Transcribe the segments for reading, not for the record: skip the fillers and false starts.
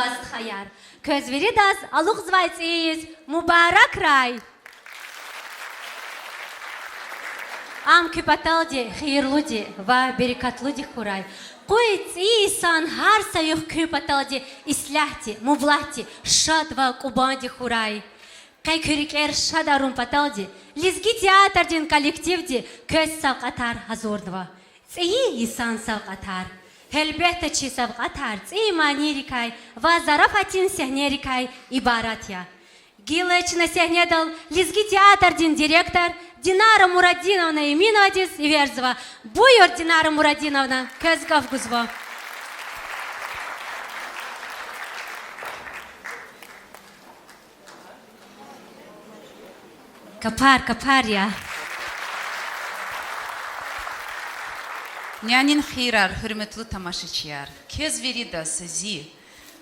Даст хаяр. Көзвери даз алуq звайцейс мубарак рай. Ам küpatалди, хейрлуди, ва берекатлуди хурай. Қойц исан хар сайық küpatалди, исляхти, мублахти, шад ва кубанди хурай. Қай көрекер шад арум паталди, лизги театрдин коллективди, көз савқатар хазордва. Ци исан савқатар. Хелбетта чи савқатар, ци манерикай, ва зарафатин сехнерикай ибаратя. Гилеч на сехнедал, лизги театрдин директор, Динара Мурадиновна Иминовадис и Верзова. Буйор Динара Мурадиновна, Кезгав Гузво. Капарья. Нянин хирар, хурметлу тамашичияр. Кезверидас зи.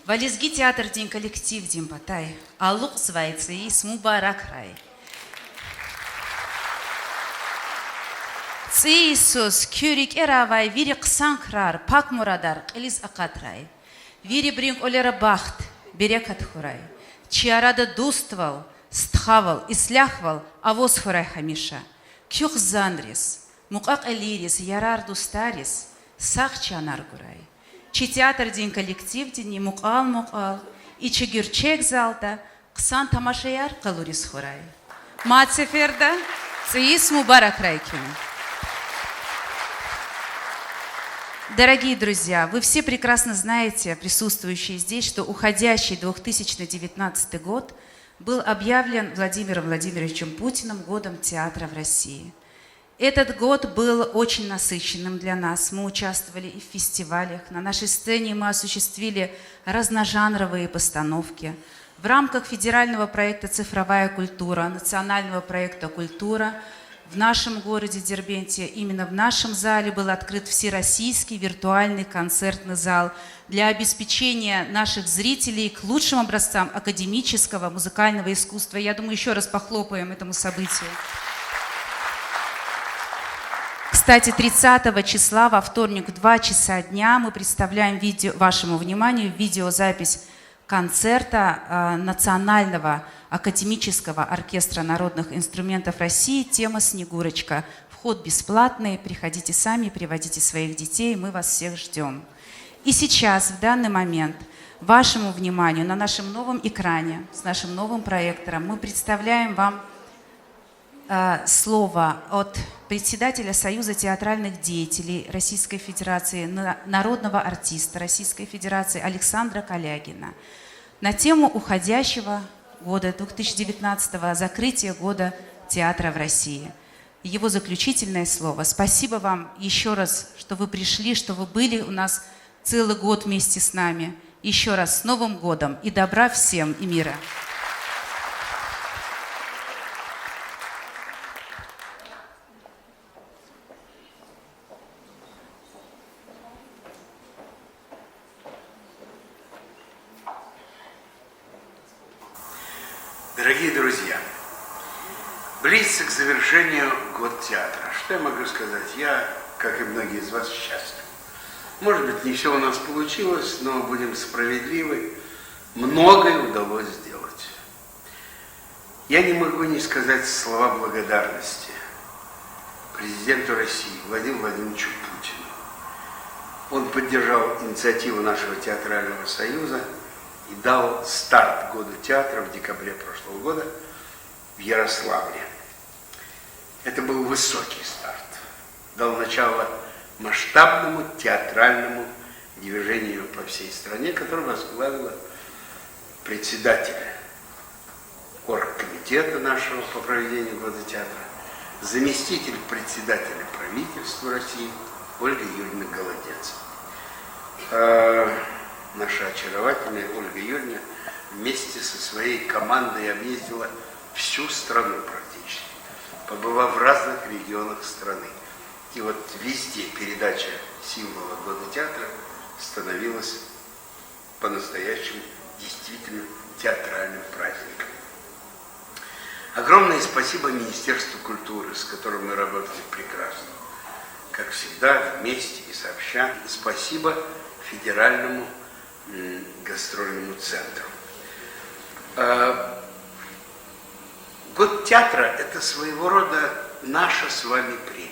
Вализги театр дин коллектив дин батай. Алуq звайцейс мубарак рай. Иисус кюрик эравай вири қсанкрар пак мурадар қилис ақатрай. Вири бринг олера бахт берекат хурай. Чиарада дуствал, стхавал, исляхвал, авос хурай хамиша. Кюх занрис, муқақ элирис, ярар дустарис, сақ чанар гурай. Чи театр дин коллектив дини муқал, и чигюрчек залда, қсан тамашаяр қалурис хурай. Мацеферда, цеис мубарак райкин. Дорогие друзья, вы все прекрасно знаете, присутствующие здесь, что уходящий 2019 год был объявлен Владимиром Владимировичем Путиным годом театра в России. Этот год был очень насыщенным для нас. Мы участвовали и в фестивалях. На нашей сцене мы осуществили разножанровые постановки. В рамках федерального проекта «Цифровая культура», национального проекта «Культура», в нашем городе Дербенте, именно в нашем зале был открыт всероссийский виртуальный концертный зал для обеспечения наших зрителей к лучшим образцам академического музыкального искусства. Я думаю, еще раз похлопаем этому событию. Кстати, 30 числа во вторник в 2 часа дня мы представляем вашему вниманию видеозапись концерта Национального академического оркестра народных инструментов России «Тема Снегурочка». Вход бесплатный, приходите сами, приводите своих детей, мы вас всех ждем. И сейчас, в данный момент, вашему вниманию на нашем новом экране, с нашим новым проектором, мы представляем вам слово от председателя Союза театральных деятелей Российской Федерации, народного артиста Российской Федерации Александра Калягина на тему уходящего года 2019-го, закрытия года театра в России. Его заключительное слово. Спасибо вам еще раз, что вы пришли, что вы были у нас целый год вместе с нами. Еще раз с Новым годом и добра всем и мира. Дорогие друзья, близится к завершению год театра. Что я могу сказать? Я, как и многие из вас, счастлив. Может быть, не все у нас получилось, но будем справедливы. Многое удалось сделать. Я не могу не сказать слова благодарности президенту России Владимиру Владимировичу Путину. Он поддержал инициативу нашего театрального союза и дал старт году театра в декабре прошлого года в Ярославле. Это был высокий старт. Дал начало масштабному театральному движению по всей стране, которое возглавила председатель оргкомитета нашего по проведению года театра, заместитель председателя правительства России Ольга Юрьевна Голодец. Наша очаровательная Ольга Юрьевна вместе со своей командой объездила всю страну практически, побывав в разных регионах страны. И вот везде передача символа года театра становилась по-настоящему действительно театральным праздником. Огромное спасибо Министерству культуры, с которым мы работали прекрасно. Как всегда, вместе и сообща. Спасибо федеральному гастрольному центру. Год театра – это своего рода наша с вами премия.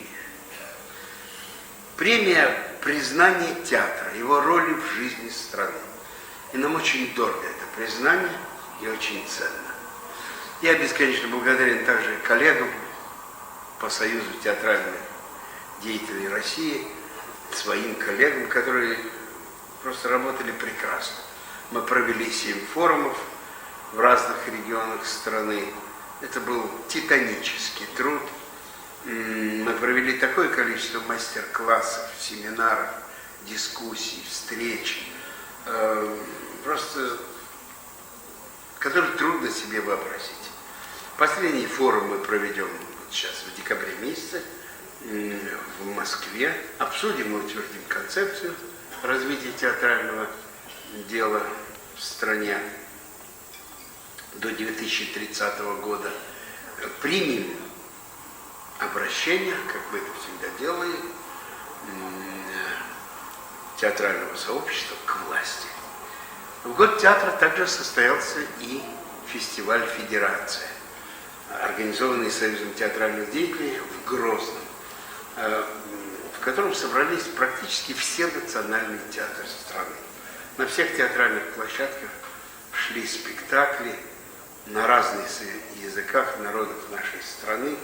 Премия признания театра, его роли в жизни страны. И нам очень дорого это признание и очень ценно. Я бесконечно благодарен также коллегам по Союзу театральных деятелей России, своим коллегам, которые просто работали прекрасно. Мы провели 7 форумов в разных регионах страны. Это был титанический труд. Мы провели такое количество мастер-классов, семинаров, дискуссий, встреч, просто, которые трудно себе вообразить. Последний форум мы проведем сейчас в декабре месяце в Москве. Обсудим и утвердим концепцию развития театрального дела в стране до 2030 года. Примем обращение, как мы это всегда делаем, театрального сообщества к власти. В год театра также состоялся и фестиваль «Федерация», организованный Союзом театральных деятелей в Грозном, в котором собрались практически все национальные театры страны. На всех театральных площадках шли спектакли на разных языках народов нашей страны.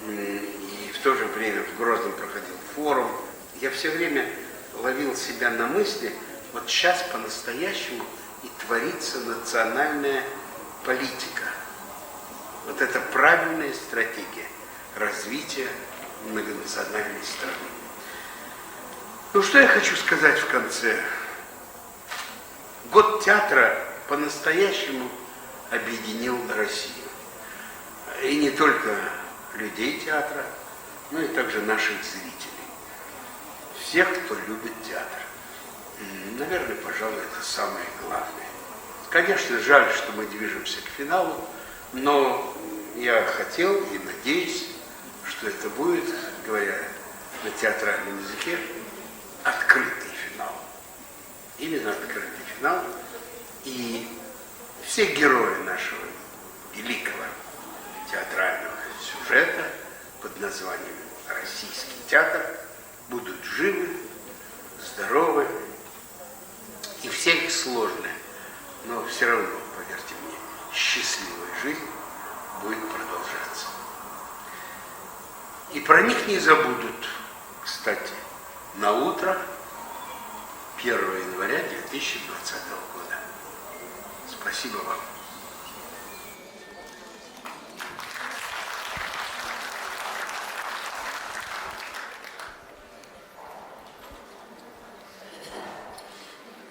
И в то же время в Грозном проходил форум. Я все время ловил себя на мысли, вот сейчас по-настоящему и творится национальная политика. Вот это правильная стратегия развития многонациональной страны. Ну, что я хочу сказать в конце? Год театра по-настоящему объединил Россию. И не только людей театра, но и также наших зрителей. Всех, кто любит театр. Наверное, пожалуй, это самое главное. Конечно, жаль, что мы движемся к финалу, но я хотел и надеюсь, что это будет, говоря на театральном языке, открытый финал. Именно открытый финал. И все герои нашего великого театрального сюжета под названием «Российский театр» будут живы, здоровы, и вся их сложная, но все равно, поверьте мне, счастливая жизнь будет продолжаться. И про них не забудут, кстати, на утро 1 января 2020 года. Спасибо вам.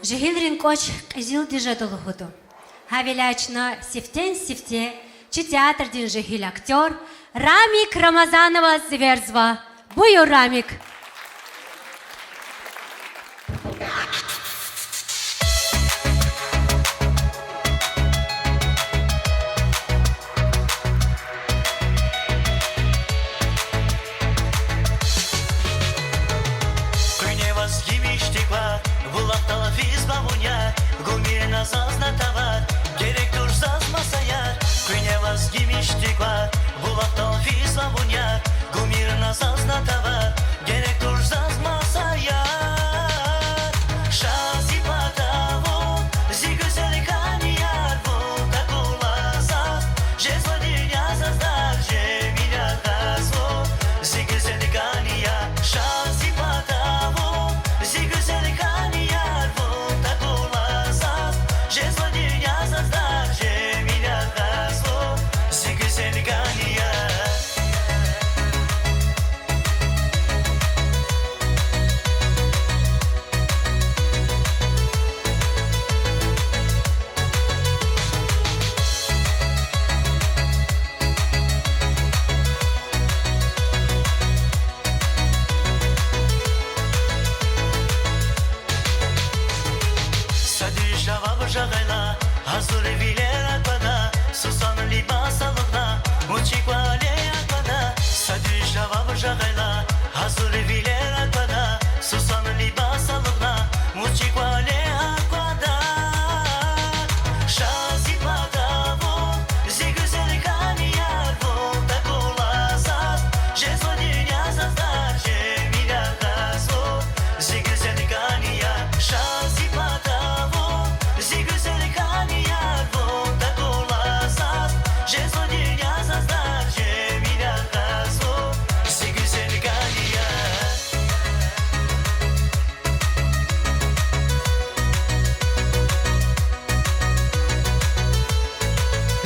Жигилрин коч кызыл дежедолу худу. Хавилячна сифте, чи театр дин жигил актер, Рамик Рамазанова Зверзва. Бую, Рамик.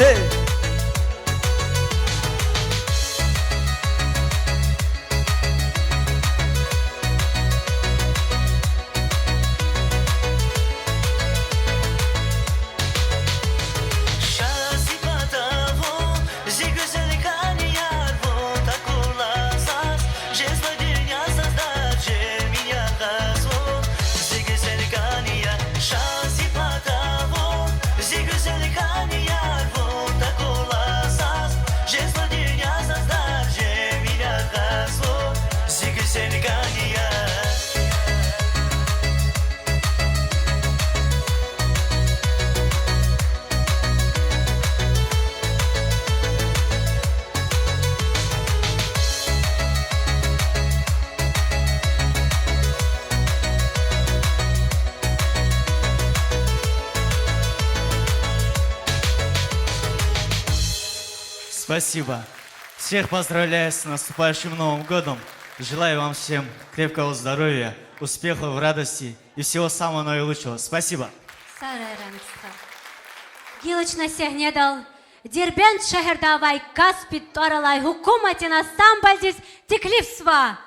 Hey! Спасибо. Всех поздравляю с наступающим Новым годом. Желаю вам всем крепкого здоровья, успехов, радости и всего самого наилучшего. Спасибо. Сарайрамсқа. Гилочна сехнедал. Дербент шахердавай каспит таралай хукуматина самбальдис теклифсва.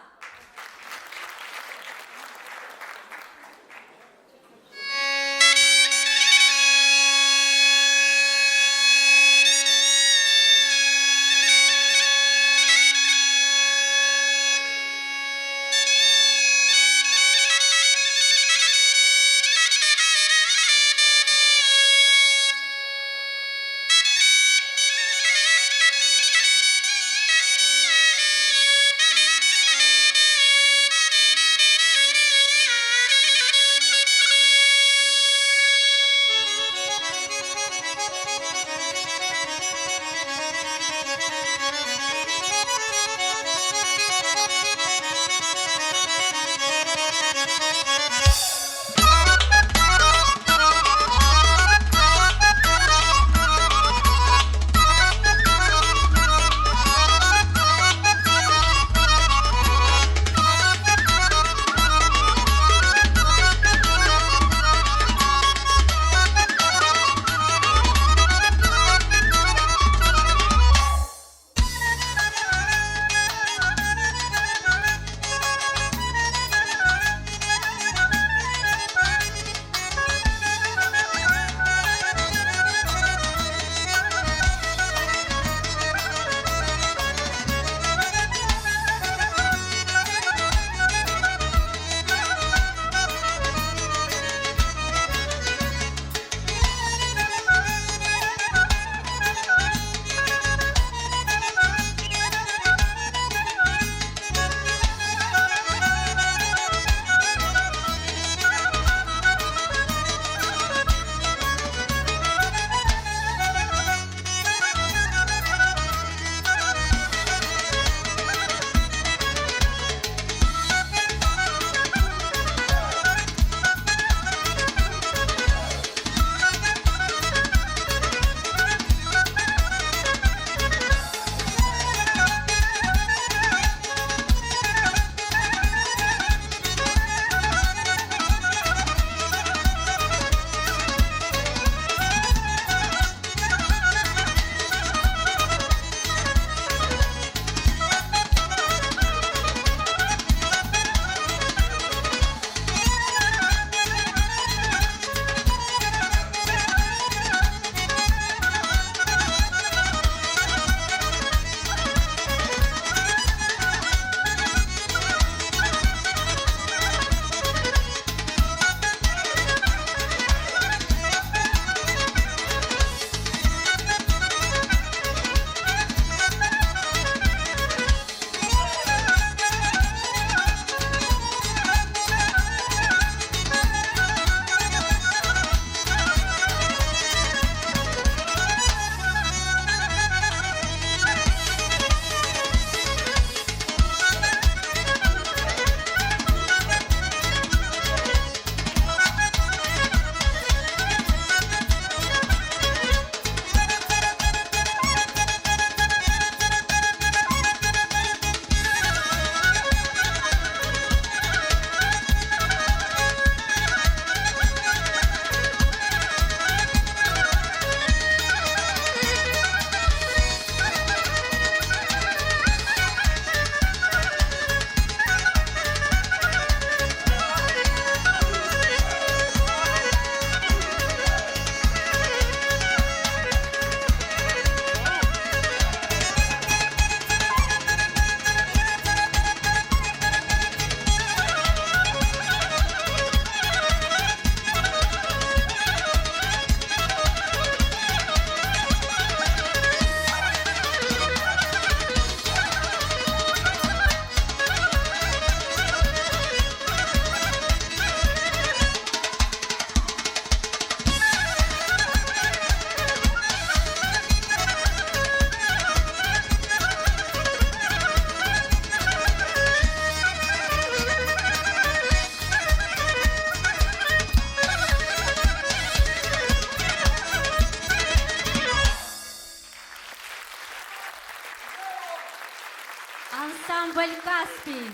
ансамбль «Каспий».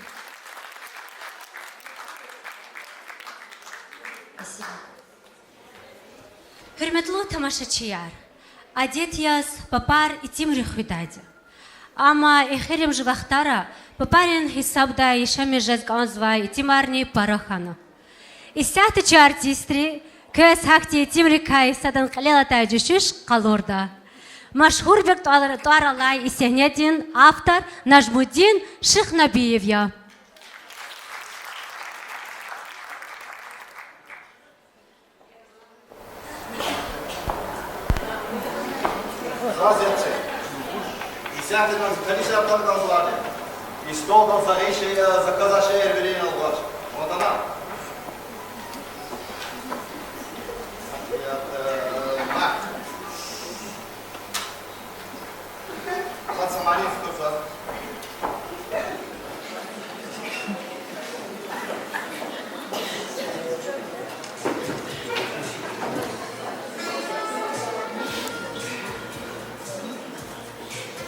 Спасибо. Hürmetli тамашачылар, адет яз папар и тимри хуйдади. Ама эхерем живахтара папарин хисабда ишами жазганзва и тимарни парахана. Исяхтычы артистри көз хакти тимри кайсадан қалелата жүшіш қалорда. Машхур бек туаралай исенедин автор Нажмудин Шихнабиевя. Здравствуйте. Десятый нас количество планировали. И стол там зарейший заказавший верение алгоч. Вот она. Мак. Пацамани вкуса.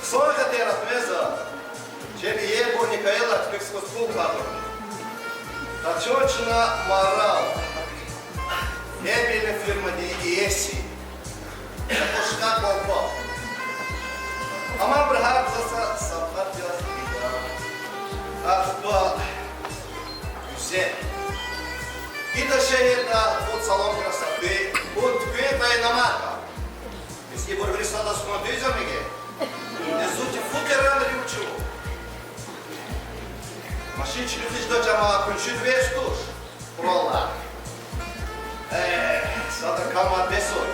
Сколько ты распрезал? Тебе ебу Никаэла спекскостул кадру. Тачочна морал. Эбели фирма Диеси. Пушка колпа. Ама брахаб заса сабхат ясбита. Ахба. Юзе. Ида шехерда от салон красоты. От квета и намака. Если бы врисада смотрите за меня. Несути футеран римчу. Машин через до жама ключи две штук. Прола. Сада кама бесой.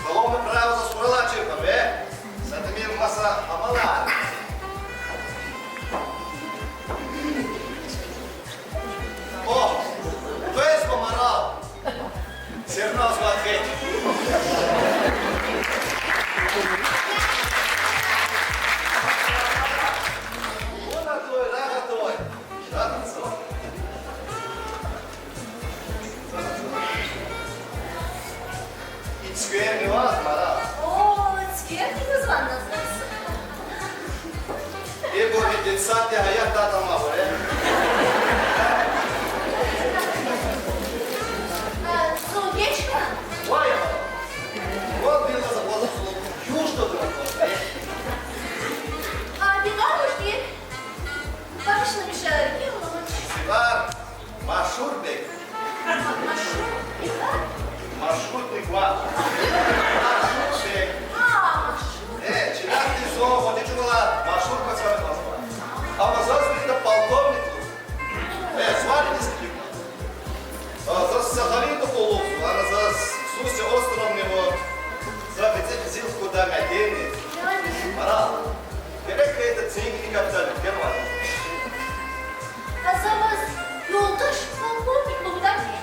Колома право за спрола чипа, бе. Сада мир маса амала. О, то есть помарал. Серно смотреть. Скверный вас, мара. О, скверный назван нас. И будет детсадный хаят дата мабуре. Соловечка? Ой, вот было заплатил слово. Что ты написал? А бегалушки? Бабушка написала Кириллович. Сивар, Машурбек. Маршрутный квад. Маршрутник. Чинатный зон, вот и чугала, маршрутка с вами назвала. А у нас это полковник. Звали несколько. За Сахалин-то полосу, а за Сусе островом него, за Бетзил куда мягенный. Мара, gerek это ценник не капитален, первое. А за вас Юлдаш полковник благодарный.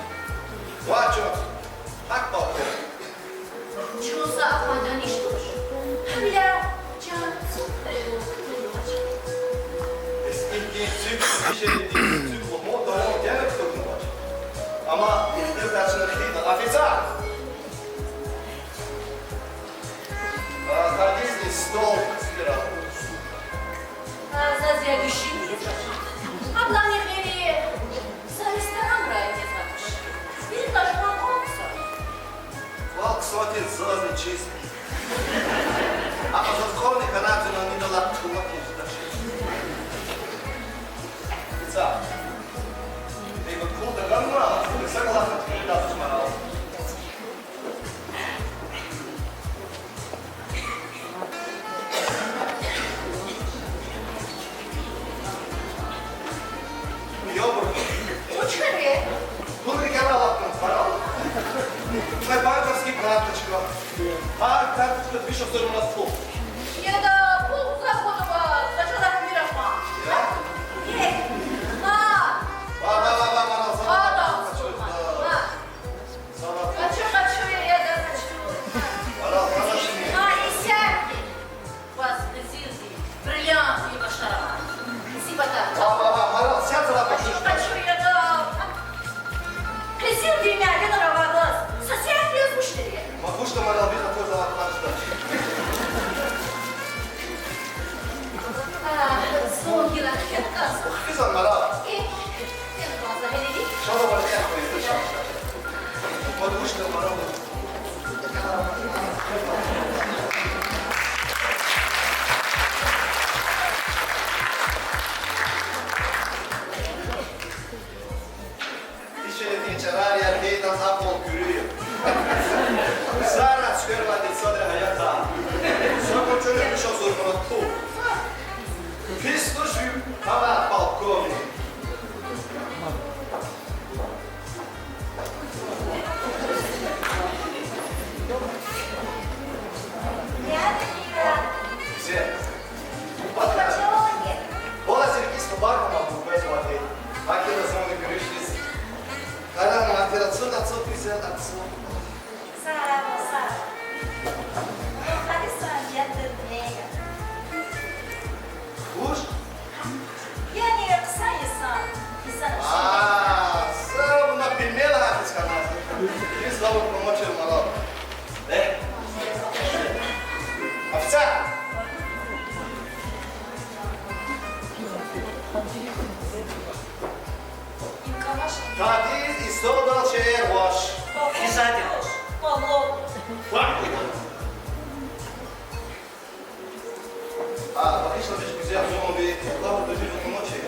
Вачо. Так полковник. Чего за Ахмадани что ж? Бля, чанцу. Eski цикл, цикл, мода, он делает кто-то ночь. Ама, если ты начнешь видеть, официально. Садись стол спирал. За следующий месяц. А главное, Леви, за ресторан брать не знаешь. Теперь даже помолвся. Волк сотен зазный чист. А позаткованный канадзе на недолаг чумак не ждашь. Официально. Ты вот круто гамма, ты согласен, что не даст шмарал. Учили? Тут регионал пора. Твоя банковская карточка. А карточка пишет, что у нас пол. Я до полугода сначала мирова. Эй, ма! Хочу, я хочу. А, и сядь. Вас презирки, бриллианты и башара. Сипата. Хочу, я до... Презирки меня, венера вас. Сосед без мужчины. Могу, что мы робили такой завод. Dicevi c'era di da sapo curio. Sara scherma di sodra hayata. Sono çöle bir şey sormalı tu. Pistos hava balkoni. Güzel. Bola sergisi var ama bu beş vakti. Hakikaten sonra görüşürüz. Karan materação da sua prisão da sua. Sara, Sara. Hadi sen yatır neye? Puş. Yani kısa insan. İnsan Ah, são na primeira rádio canal. Eles vão promover uma nova. Né? Afisa. Tadiz İstanbul şehir baş. Güzel. Pablo. Ah, bakış da bir güzel ama bir lava da bir promotion.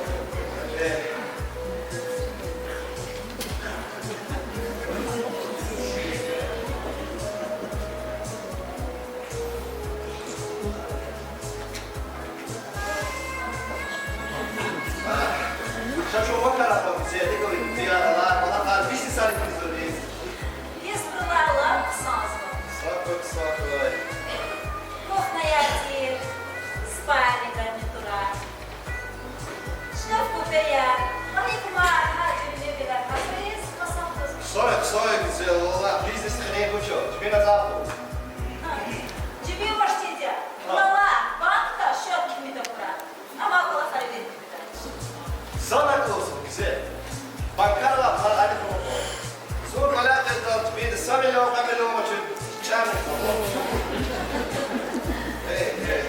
Şaşo bakara da bize de koyun. Diyalar, bana kalbi sisali bizdeyiz. Biz buralarla kısansın. Sağ ol. Кухня тир, спальня гарнитура. Шкаф купея. Маленькая хатя мебель. Хазрис масамтыз. Soy güzel. Allah biznes ne koçuyor. Şimdi azaplı. Тебе можете мала банка счет кимитокра. Ama kola sarı Sana olsun güzel. Bankarla para hadi promo. Sonra alakadar bir de samelo kamelo maçı çağırın. Evet.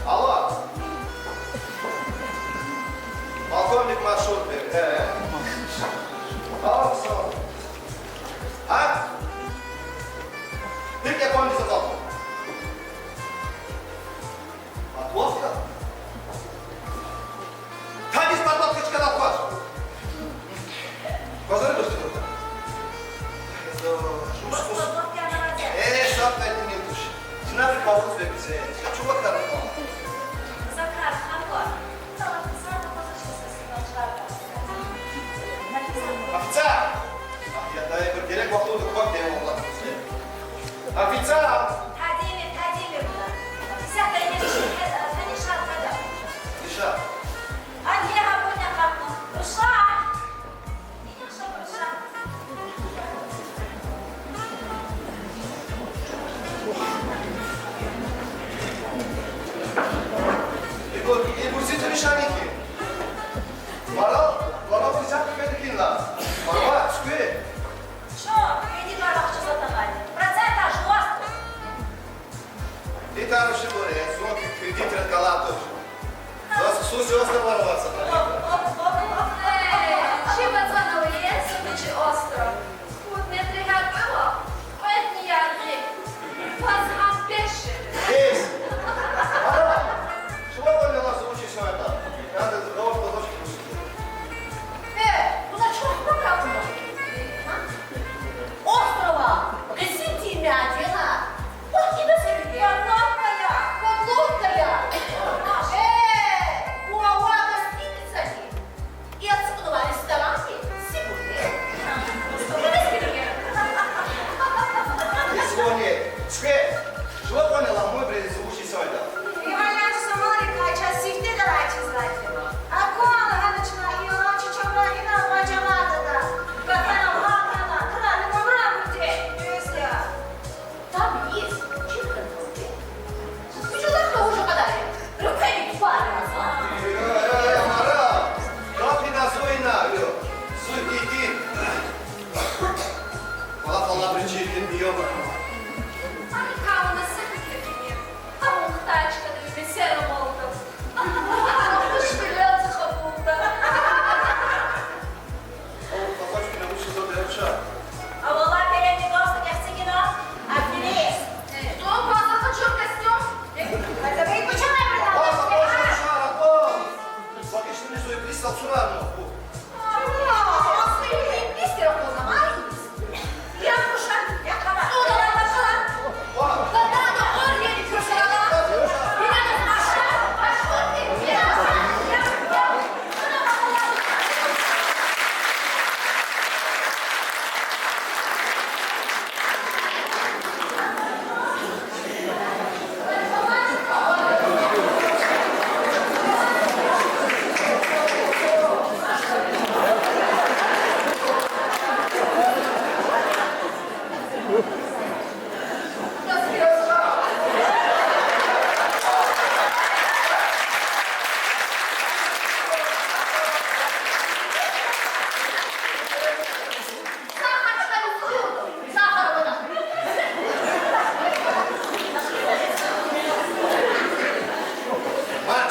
Alo. Balkonlik marşrut ver. Tamam sağ ol. Ha? Peki yapalım bize kalk. Atlovka. Tabii startup kaç kadar var? Pazarı gösteriyor. Şart verdin yıldır. Sınav bir kavuz ver bize. Ya çubuk tarafı var. Заказ, набор. Сразу позначился начала. Официал! Я дай бы директ во вторник как ты его Официал! Тадимир, Тадимировна. Всякое не шаг вода. Иша. А я понял, как ушла. Я что ушла? И пустите мешаники. Марал, лава взять медикин ла. Марва, скве. Что? Иди туда, что затовали. Процент аж острый. И там еще более, сумки кредит раскалатов. Вас суси остро ворваться. Чи пацанове є чи остров? Тут не тригатило, п'ять ніяких. Вас гам пише. Есть. Марал, чего вы мне нас учите это? Надо того, что дочки Ну на чого програму? Острова! Ресинти мятина! Вот тебе среди. Подлодкая! Подлодкая! Уава гостиниця є.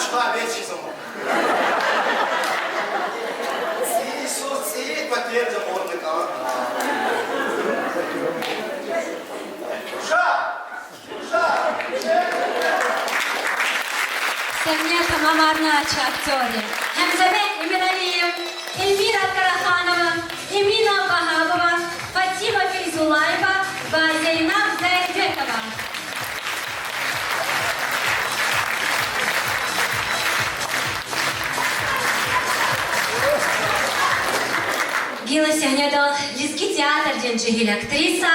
çıkar hiç zaman. Ці поддержим орника. Sevgili tamamlarnaçı aktörü. Hemzemek Emiraliyev, Elmira Karahanova, Emina Vahabova, Fatima Feyzulayeva ve Zeynep Zeybekova. Гила Сягнядал, Лизский театр Денджигиль, актриса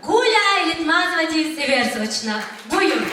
Гуля Литмазова Версовична. Бuyurun.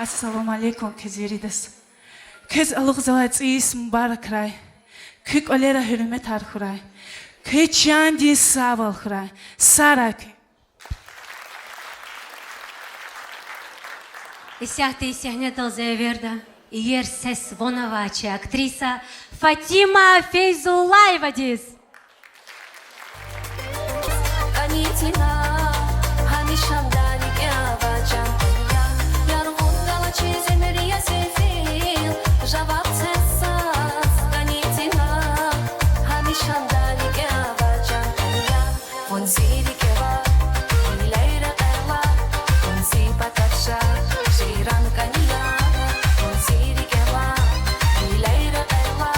Assalamu alaikum, kızıridis. Kız alık zalat is mübarek ray. Kük olera hürmet arxuray. Kıç yandi saval xuray. Sarak. Исяхты Сягнядал Зеверда, Иер Сесвоновачи, актриса Фатима Фейзулаева диз. Anitila, Hanisham Dalik Avacan, Yargun Gala Çizimiriye Sefil, Javab Sessas, Anitila, Hanisham Dalik Avacan, Unziri Keva, Ileyra Ela, Unzi Patasha, Shiran Kanya, Unziri Keva, Ileyra Ela,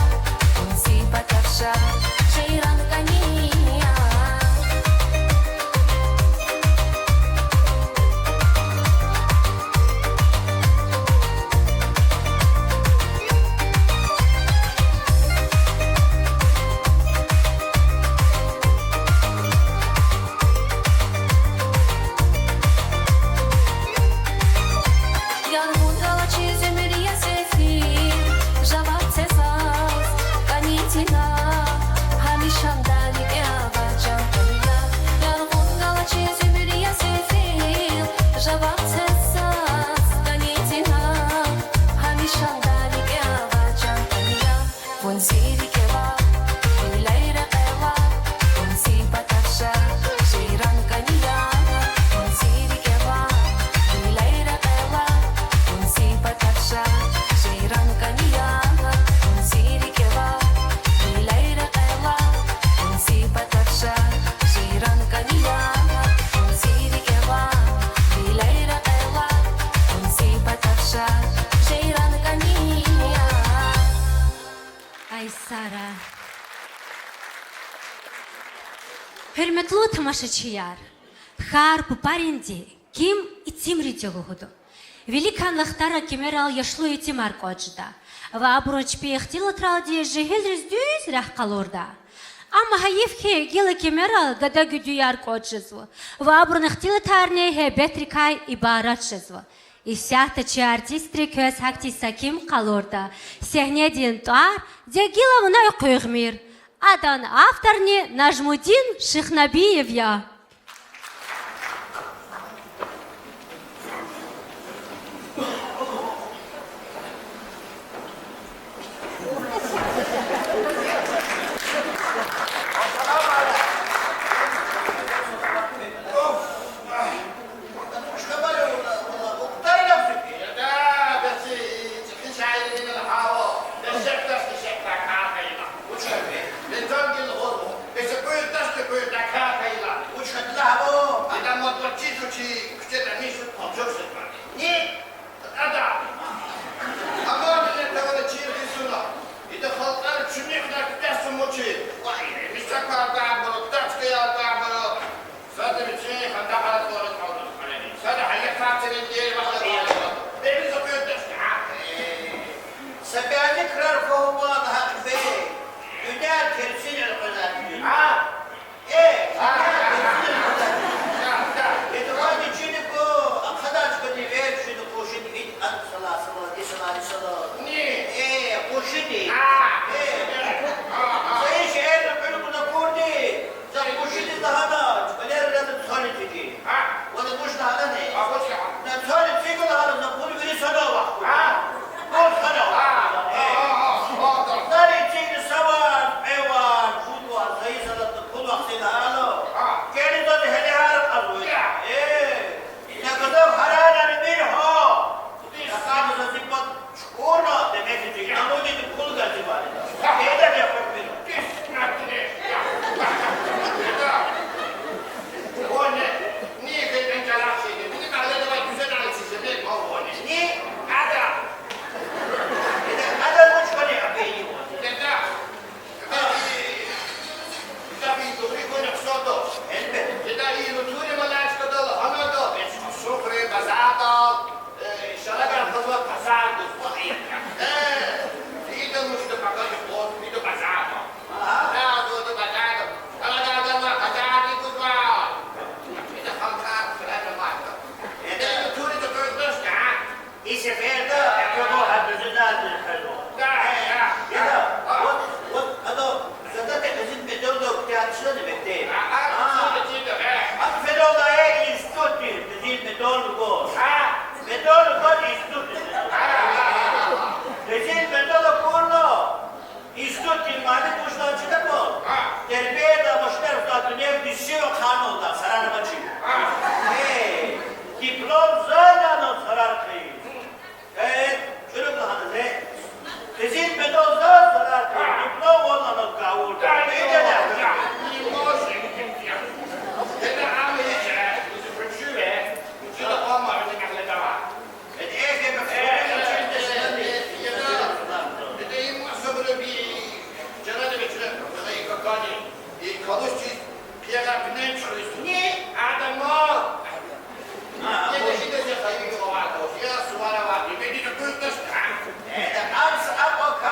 Sara. Hürmetli тамашачılar, har bu parindi kim itim ridiyoluğudu. Великанлыхтара кемерал яшлу ити маркочда. Ва броч пехтила тради жегел рездюз рах калорда. Ама хаевхе гила кемерал гада гудю яркочезво. Ва бронхтила тарне хе бетрикай ибаратшезво. И сяхта чи артистри көз хакти саким калорда. Сехнедин туар, де гила мунай кuyğmir. Адан авторни Нажмудин Шихнабиев я.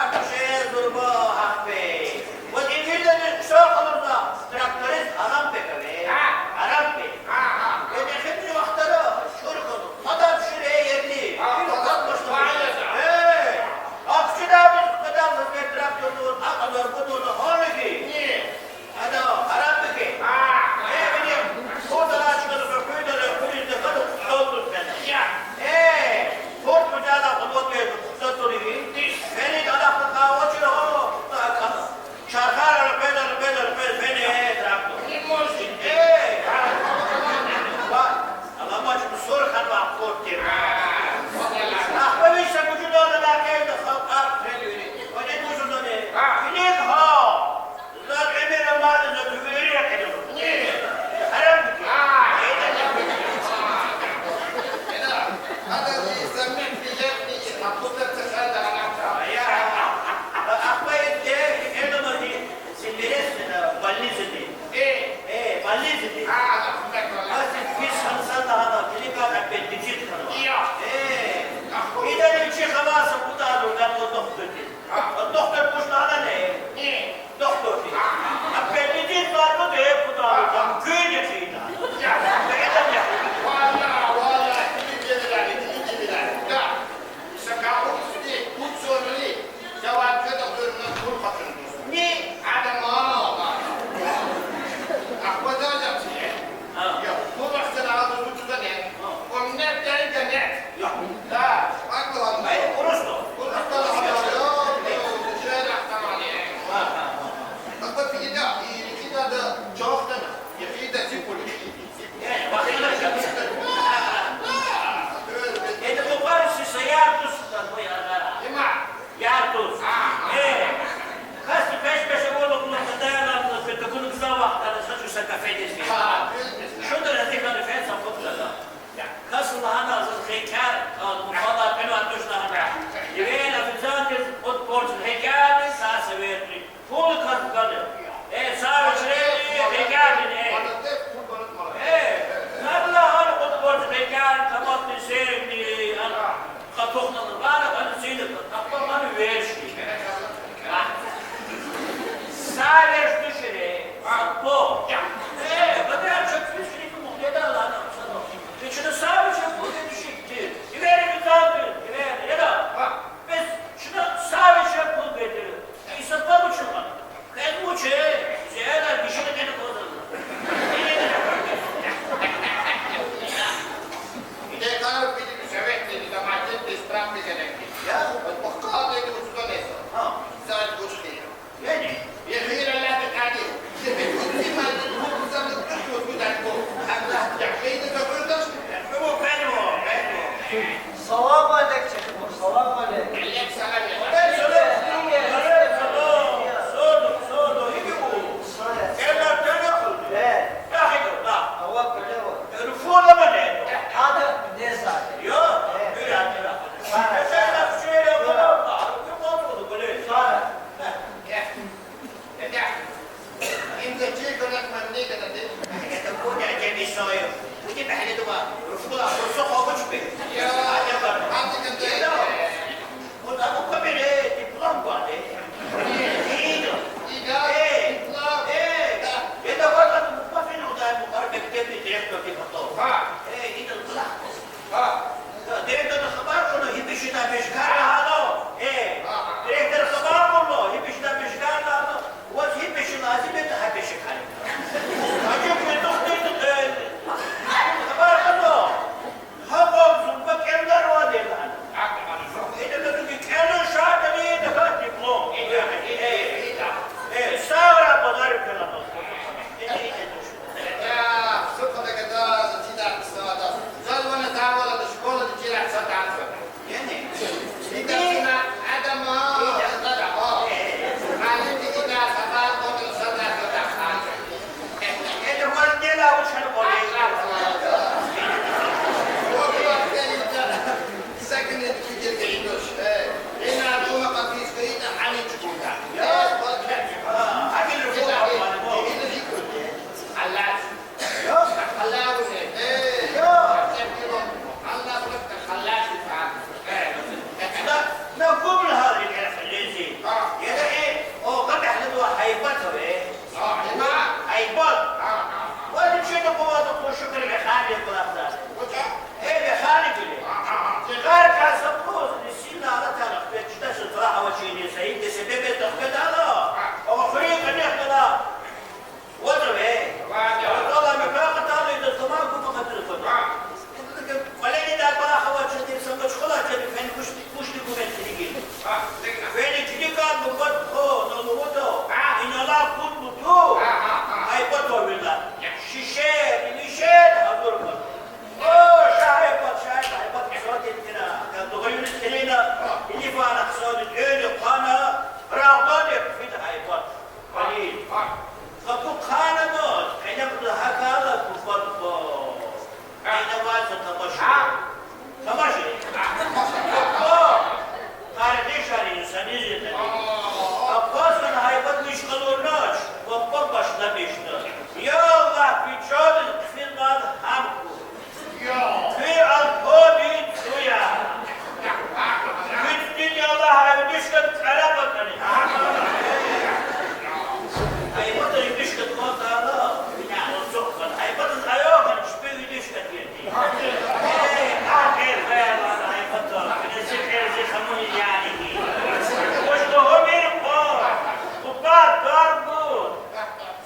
Karşı وحشيني سيدي سبب التخبيط هذا أخرين قد يحضر وضرب إيه والله مفاقة هذا إذا الزمان كنت قد تلفون ولكن إذا أبغى خوات شديد سمت شخلات جدي فين مش تقومين تلقين فين تلقي كان مبط هو نلوتو إن الله كنت مطلوب هاي بطور بالله شيشين نيشين هدوركم شايف هاي بط صوتي كنا كان تغير السنين اللي فانا صوت الأولى قانا راضي في هاي بط قليل فكو قانا موت أنا بدها هكذا كفر أنا ما تمشي قال ليش هذه إنسانية جدا أبغى هاي بط مش قلوناش وببش نبيشنا يا الله في شغل في النار همكو في الكودين سويا في الدنيا الله هاي بيشكت عربتني هاي بط يبيشكت قوت هذا يعني الزقفل هاي بط الأيام مش بيشكت يدي آخر فعل هاي بط من الذكر زي خموني يعني وش هو بيرقو وبعد ضربه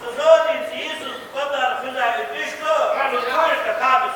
سزودي زيزو قدر فينا يبيشكو وكل كتابة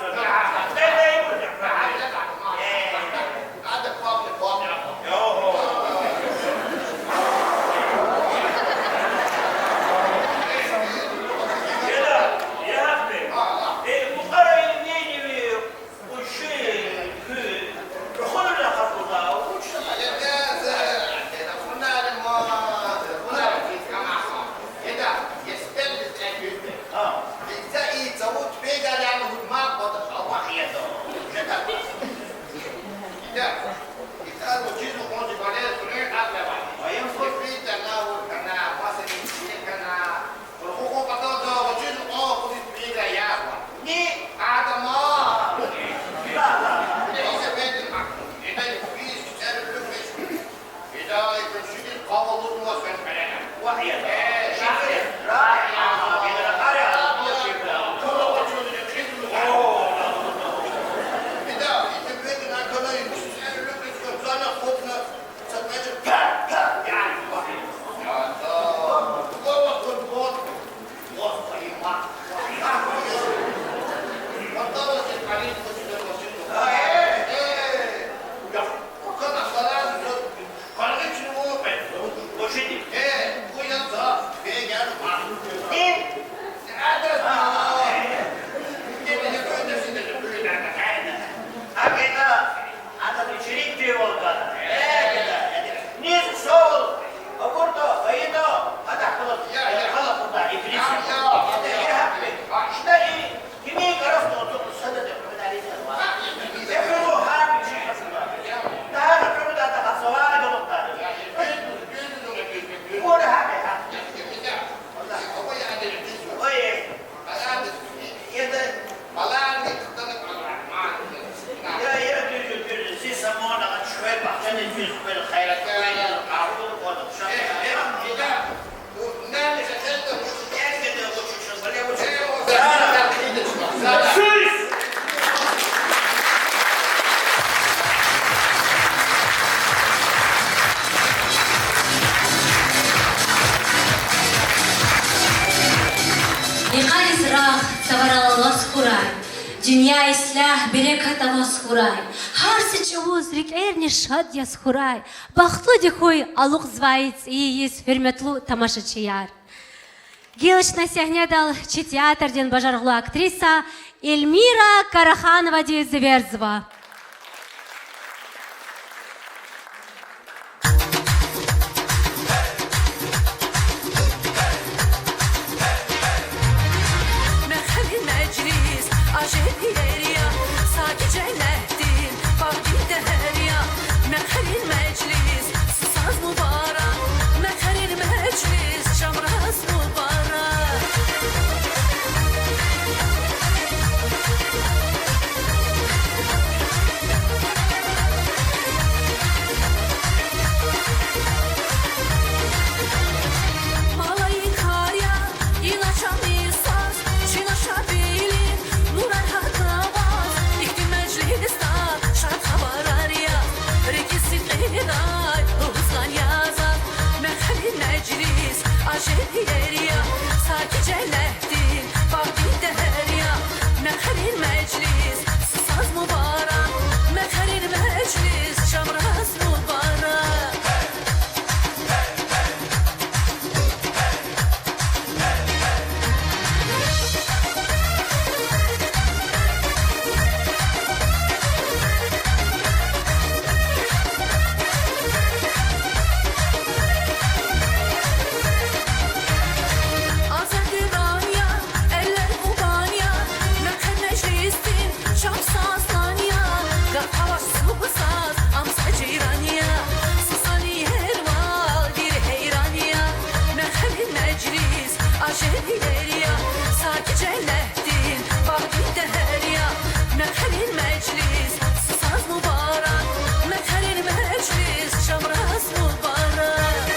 Dünya islah, bereket avaz xuray. Har sıçavuz, riklerni şad yaz xuray. Baxtlı dixoy, aluq zvayıc iyiyiz, hürmetlu tamaşaçıyar. Geliş na sahne dal teatrden bajarıqlı aktrisa Elmira Karaxanova Zaverzova. Aşeriya Saki cennetin Vakti derya Mekherin meclis Saz mübarek Mekherin meclis Şamraz mübarek Azerbaycan, eller Kubanya, Mekher meclistin, Şam sazlanya, Gafavaş subsaz, Amsa ciranya, Susani herval, bir heyranya, Mekherin meclis, Aşeriya, Saki cennetin, Vakti derya, Mekherin meclis, saz mübarek, Mekherin meclis, Şamraz mübarek.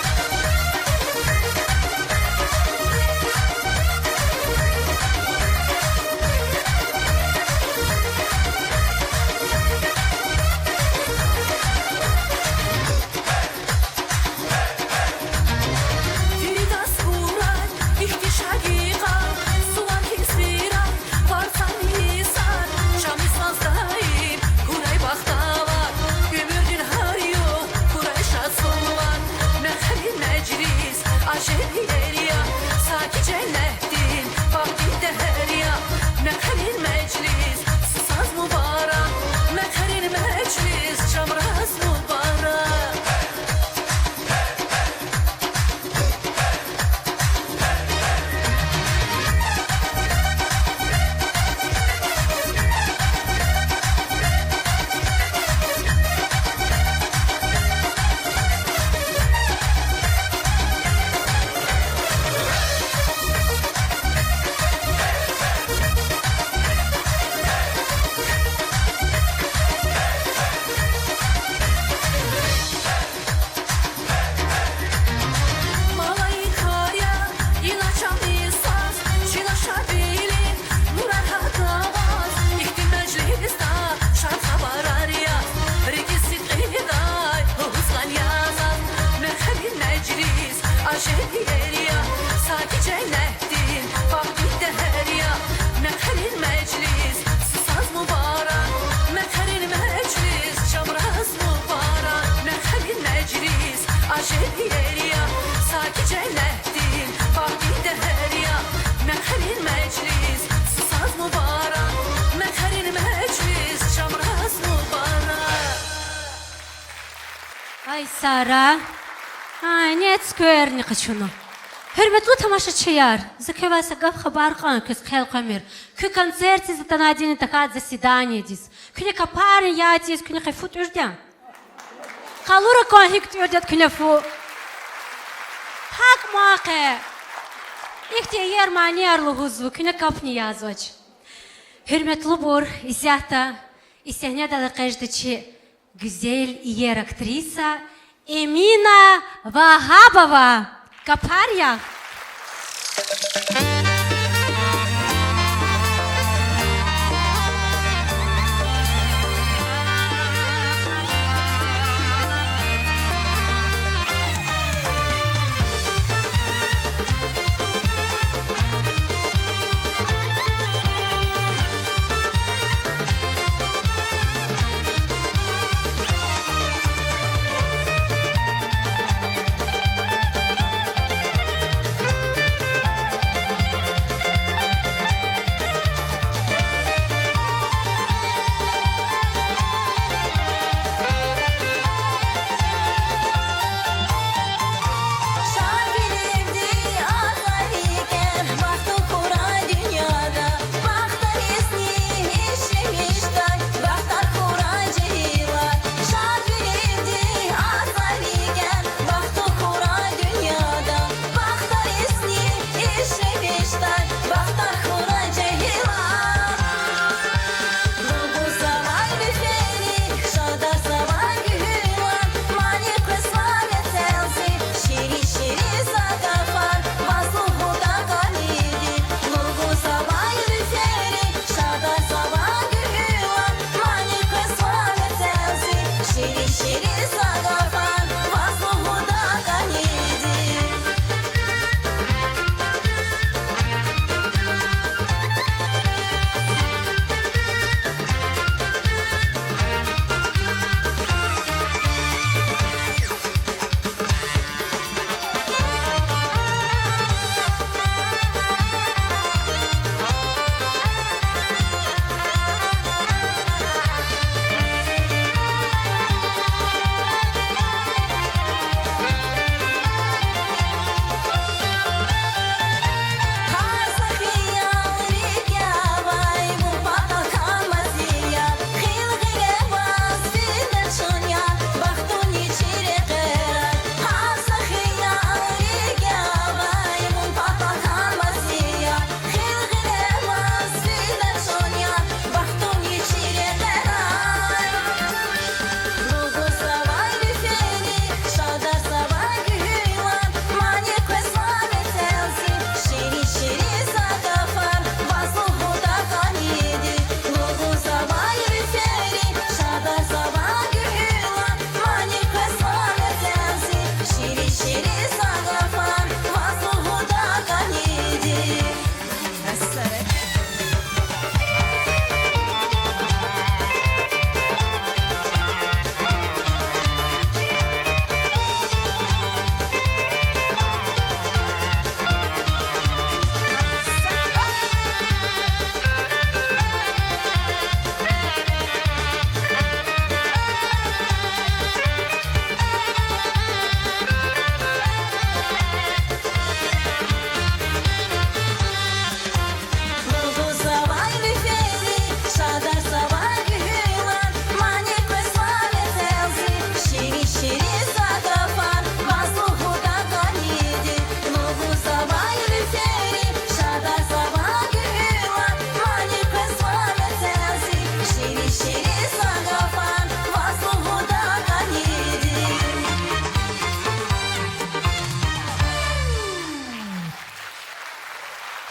Frida Skurak, İhtişa Gigan, Suvan Hisvirak, Varsan Hisar, Şami Sazdayim, Kuray Baktavar, Gümürdün Haryo, Kuray Şadsuvan, Mekherin Meclis, Aşeriya, Saki cennetin, Vakti derya, Mekherin Meclis, Saz mübarek, Mekherin Meclis, Şamraz mübarek. Malay Karya, İlaçam İsaz, Şilaşa Bilin, Nurar Hatavaz, İhtim Meclis'ta, Şarkı Bararya, Regisit Gıday, Hızlan Yazan, Mekherin Meclis, Aşeriya, Saki cennetin, Vakti derya, Mekherin Meclis, Saz mübarek, Mekherin Meclis, Şamraz mübarek, Mekherin Meclis, Aşeriya, Saki cennetin, Vakti derya, Mekherin Meclis, Saz mübarek, Mekherin Meclis, Şamraz mübarek. Ay Sara. Ay net skörni qıçını. Hürmetli тамашачыlar, закрывается гав хабархан, кыз хелкамир. Кü концерте за танадин такат заседание дис. Күне капарын ятис, күне хайфут үрден. Қалура конхикт үрдет күне фу. Hak maqe. İhtiyer maniyarlı huzvu, küne kapni yazvaç. Hürmetli bor, isyahta, isyahne dalı qajdıçı güzel iyer aktrisa Emina Vahabova. Kaparya.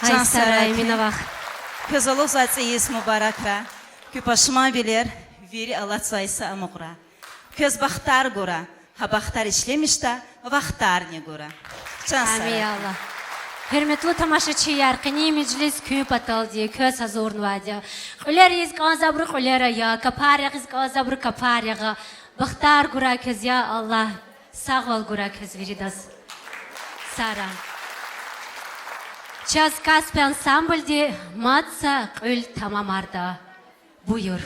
Aysaray minavaq. Közoluz açıyız mübarekra. Küpaşma bilir, veri alatsaysa amıqra. Köz baxtar gora, ha baxtar işlemişte, vaxtar ne gora. Amin Allah. Hürmetli tamaşaçılar, qini meclis köp ataldı, köz hazırın vadı. Ular iz qazabru ulara ya, kapariq iz qazabru kapariqa. Baxtar gora köz ya Allah. Sağ ol gora köz veridas. Sara. Час Каспий ансамбльде матса qul tamamarda. Buyur.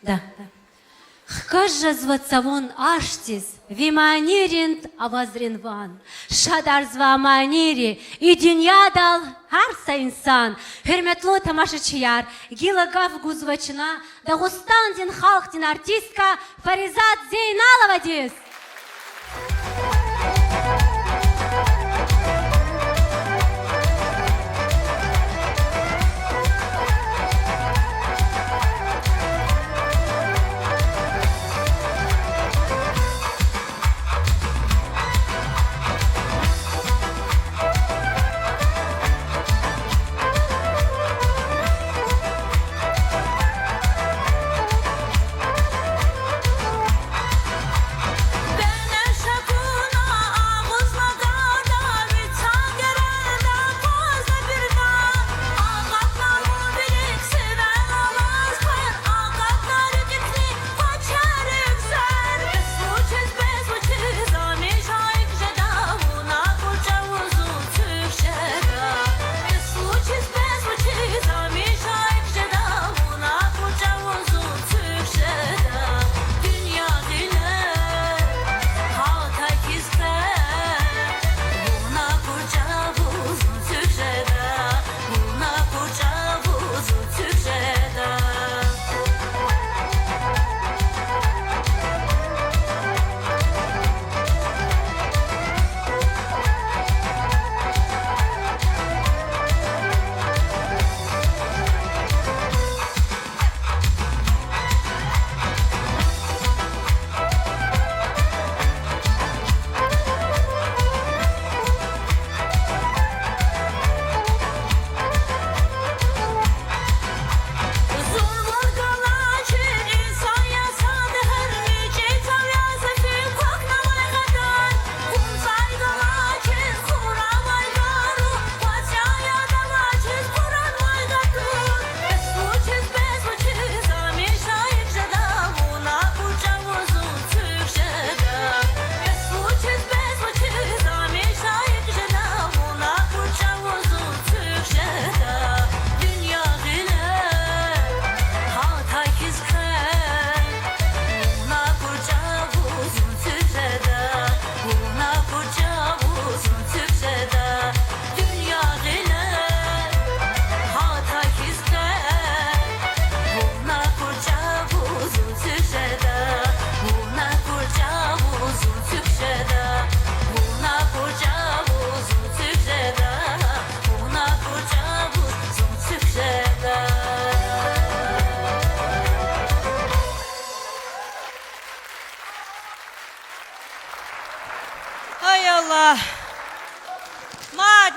Да. Хкажа звацавон аштиз, виманиринд авазринван. Шадар зваманири, и дünyaдал harsa insan. Hürmetli tamaşaçılar, Gilagaf Guzvaçına, Dağıstan'din halkdin artistka Farizat Zeynalova diz.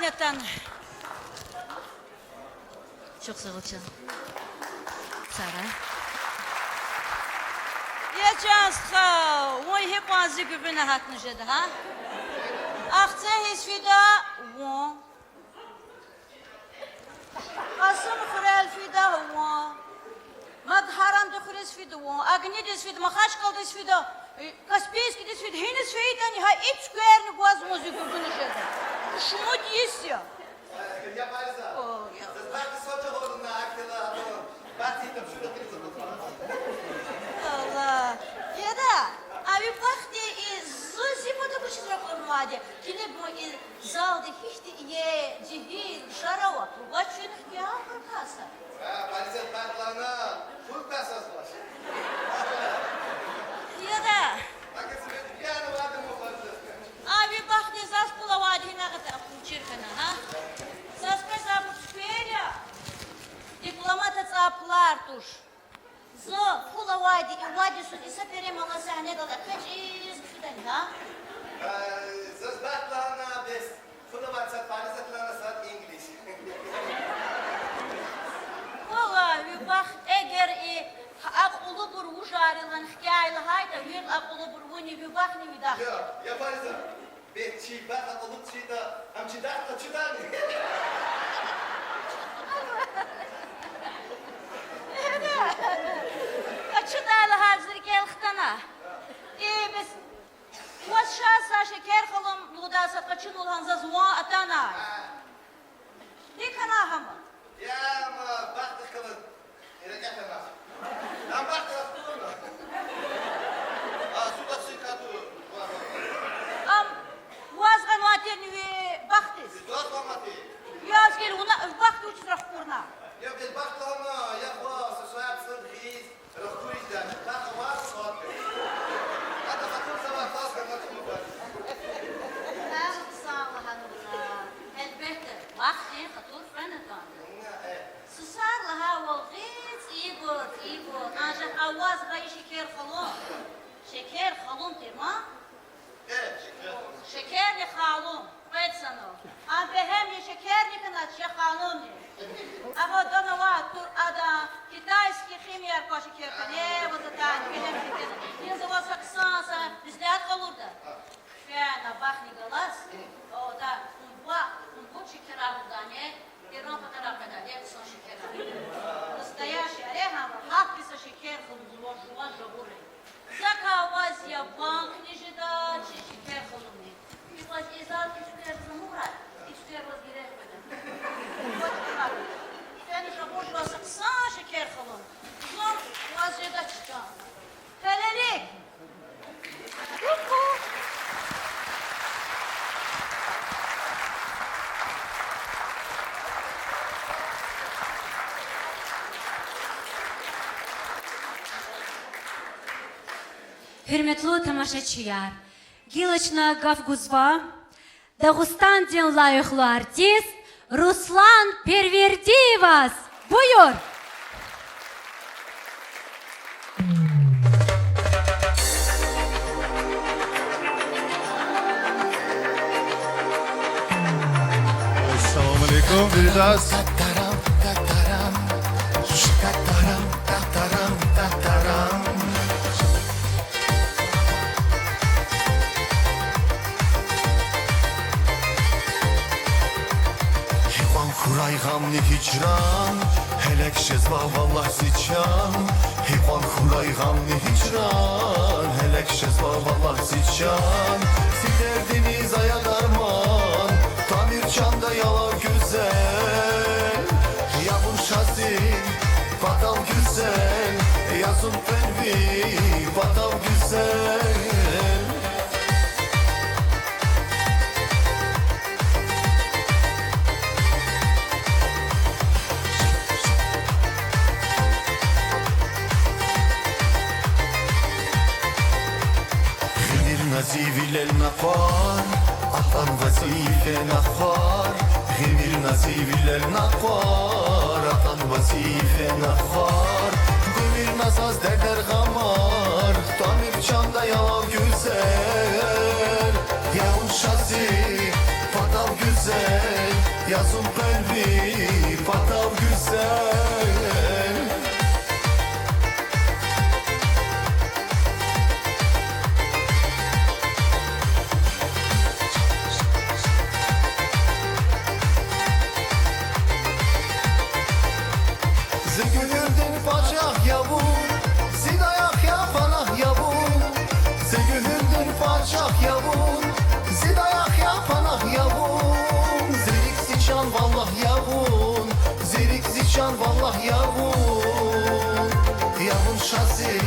Ahnetten. Çok sağ ol canım. Sara. Ya canska, o hep bazı gübüne hatmışdı ha? Akça hiçfida, o. Asım kurel fida, o. Madharam da kuris fida, o. Agni dis fida, mahaş kaldis fida. Kaspiyski dis fida, henüz fida, ha iç güverini boğazımızı gübüne şeydi. Şunu diyesi ya. Ya Paris'a. Das macht es heute holen nach Akela. Was sieht am Schüler drin? Allah. Ya da abi bak de zuzi bu da bu şey yapmadı. Kine bu zalda hiç de ye cihil şarava. Vaçın ya kasa. Ya Paris'a parlana. Full kasas var. Ya da Bakın sen bir yana vardı mı fazla? abi bak de zas pula vadi ne kadar çirkana ha. Zas pesa bu speria. Diplomata tsaplar tuş. Zo pula vadi su ise peremala sahne da kaç iz fidan ha. Das parlana best. Full WhatsApp Paris'a plana sat İngiliz. Vallahi bak eğer akıllı bir ujarılan hikayeyle hayda bir akıllı bir vuni bir bak ne bir daha. Ya Paris'a. Bet çi bak alıp çi da am çi da çudan. Açıdalı hazır gel xtana. Biz Kuas şasa şeker kalım ludasa kaçın olan zazwa atana. Dikana hama. Ya ama baktık kalın. Erkek hemen. Lan baktık kullanma. Su da sıkatı. Am vazgan vatirni ve baktis. Dost olmadı. Yaz gel ona vakti uçrak kurna. Ja, wir wachten mal, ja, was, so yapsın, biz, röhturizden, tak var, sot. Hatta bakın sabah tas kanatım var. Sağ ol hanımlar. Elbette. Vakti hatur fenatan. Susarla hava git Igor. Ancak avaz gayı şeker halon. Şeker halon tema. Evet, şeker. Şeker ne halon. Evet sana. Abi hem ye şeker ne kanat şekalon ne. Ama dona var tur ada Kitayski kimya ko şeker ne bu da tan bilen şeker. Ne zaman saksansa bizler kalırdı. Fena bakni galas. O da bu şeker aldı ne. Иран фотография, это сон шекера. Настоящий ореха, хаписа шекер, хлумзула, жабуры. Заковазия банк не ждать, шекер хлумни. И вот из арки шекер замурать, и шекер возгирет пойдем. Вот как. Фэни жабур жвасак са шекер хлум. Зон вас ждать что? Фэлерик! Ку-ку! Hürmetli тамашачılar, Гилочна Гавгузва, Дагустан ден лайыклы артист Руслан Первердиевас. Buyur. Assalamu alaikum, Vildas. Kuraj gamni hicran Helek şezva vallah ziçan Hivan kuraj gamni hicran Helek şezva vallah ziçan Silerdiniz aya darman Tamir çanda yala güzel Yavun şazin Batal güzel Yazın pervi Batal güzel نزيف للنقار أطن وزيف نخار غير نزيف للنقار أطن وزيف نخار Gümür nazaz derler gamar Tamir çanda yalan güzel Yavun şazi Fatal güzel yazın kalbi patav güzel. Zigülürdün paçak yavun, zidayak yapanak yavun. Zigülürdün paçak yavun, zidayak yapanak yavun. Zirik ziçan vallah yavun, zirik ziçan vallah yavun. Yavun şasi,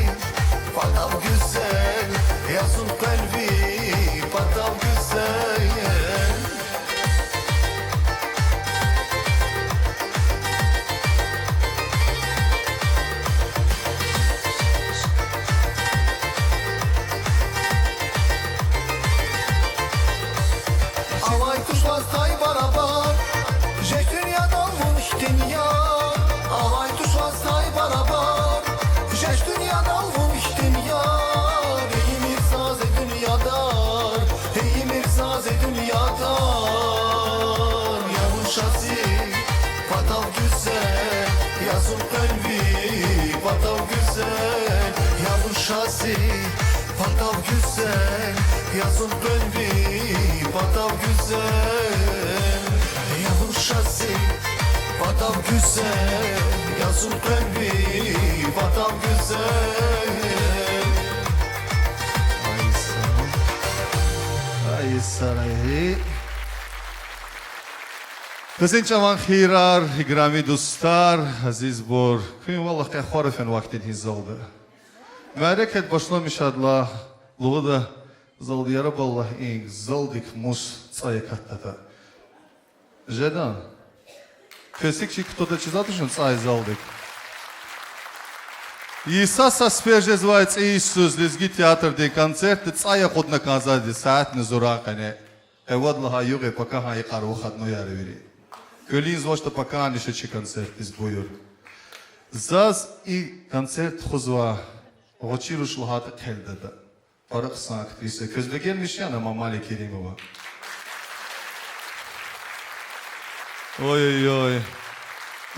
patav güzel, yazın kalbi patav güzel. Avay tuşlar tay barabar, jek dünyadan vuruş dünya. Avay tuşlar tay barabar, jek dünyadan vuruş dünya. Ey mirzaz dünyadar, ey mirzaz dünyadar. Yavun şasi, patav güzel, yazın kalbi patav güzel. Yavun şasi, patav güzel, yazın kalbi patav güzel. Yavun şasi, patav güzel, yazın kalbi patav güzel. Ay saray. Kızınçavan xirar, igrami dostlar, aziz bor. Kıyım vallahi kahvarafen vaktin hizaldı. Mereket başlamış adla, luğu da zaldı yarab Allah in, zaldık mus sayakattata. Жадан, косик кто-то читал, что он цай залдик. Иисус аспеж называется Иисус, лезги театр де концерт, цая ход на казаде, саат на зуракане. Эвад лага юге, пока хай карухат но ярвери. Көлин звошта пока не шечи концерт из буюр. Заз и концерт хузва, гочируш лагат келдада. Парак сан актриса, közbegen мишяна Мамали Керимова. Ой-ой-ой.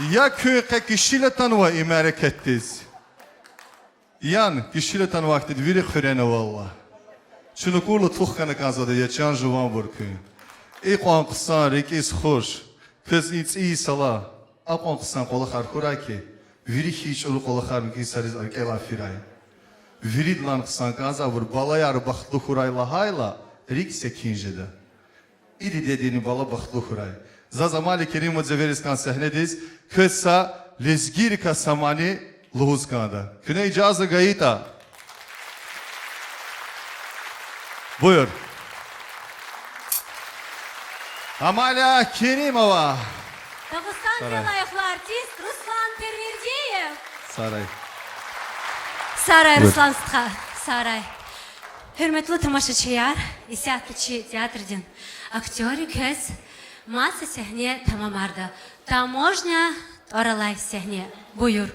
Ya köye kişiyle tanıva imarek ettiz. Yan kişiyle tanıva ettiz. Viri xürene valla. Şunu kurlu tuğkanı kazadı. Yaşayan juvan burkü. İqan kısan rekiz hoş. Kız iyi sala. Aqan kısan kola xar kuraki. Viri hiç olu kola xar mki sariz arkela firay. Viri lan kısan kaza vur. Balayar baxtlı xurayla hayla. Rik sekinjede. İri dediğini bala baxtlı xuray. За Мали Керимова заверискан сахнедиз, кыса лезгирика самани лузканда. Күней джаза гаита. Buyur. Amalia Kerimova. Dağıstan layıklı artist Ruslan Perverdiyev. Saray. Saray Ruslan Sıtxa. Saray. Hürmetli tamaşaçılar, İsyatıçı teatrdan aktörü kız masa sahne tamamlardı. Taможня oralay sahne. Buyur.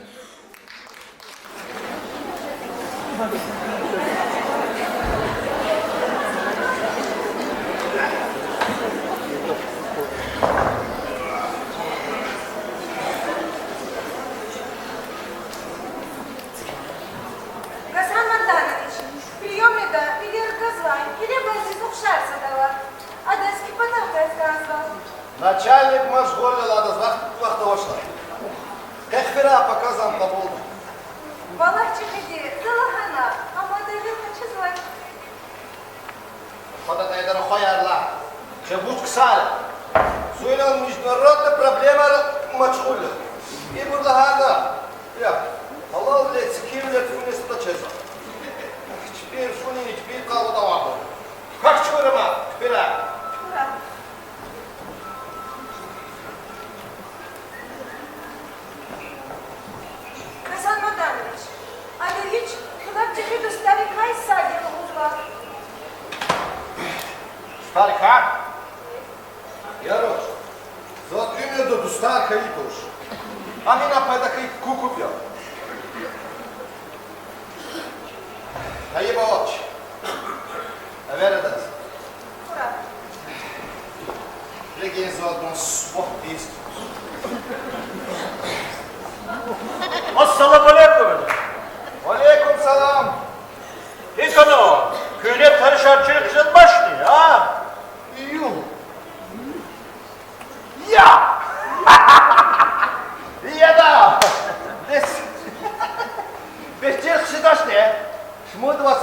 Гасан Манданович, приемный да, или Газлайн, или Базизук Шарсадова. Одесский потом рассказывал. Начальник Машгорда лада вахта вошла. Эхфера показан поболду. Балахчик иди, Залахана, а модель хочу звать. Хода тайдара хоярла. Чебуч ксаль. Суйнал международная проблема мачхуля. И burada hada. Ya, Allah bilir, kim bilir, tümünesi de çözer. Hiçbir şunun hiçbir kavga da vardır. Kaç çıkarıma, bire. Гасан Манданович, а Ильич, куда бы тебе доставить садила узла? Старика? Ярош, за 3 минуты до старка идешь. А меня пойдакай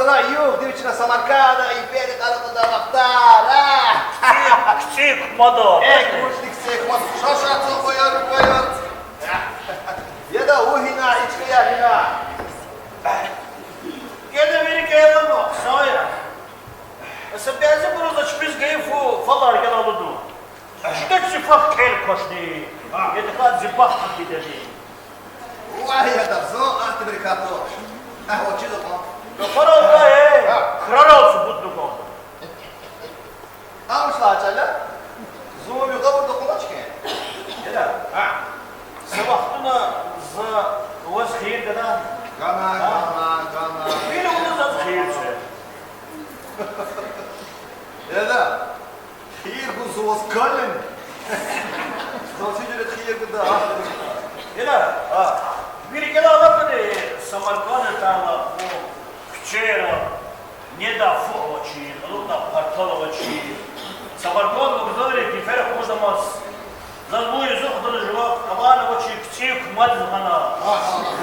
Sonra yuh девичина Самарканда и перед арасында вақтар. Küçük modo. Кушник сехмат. Шашатı koyar. Ya da o hina içkiye hina. Gene biri geldi mi? Sonra. Mesela bazı burada çıkmış gayfu falan gel aldı. İşte zifaf kel koşni. Yedik zifaf hakki dedi. Vay ya da zo antibrikato. O çizo tamam. Para oldu kral olsun bu durum. Almışlar açarlar. Zoom yok da burada çıkıyor. Gel ha. Sabahına za was hayır kadar. Gana. Bir onu za hayırse. Ya da hayır bu zovas kalın. Nasıl yürüt hayır bu da. Gel ha. Bir kere alıp Samarkand'a tala o küçüğe ne da fuoçi, alında partolovaçi. Samarkand'a güzel ki ferah olmaz. Zalbu yüzü kadar juvak abana vaçi küçük madzana.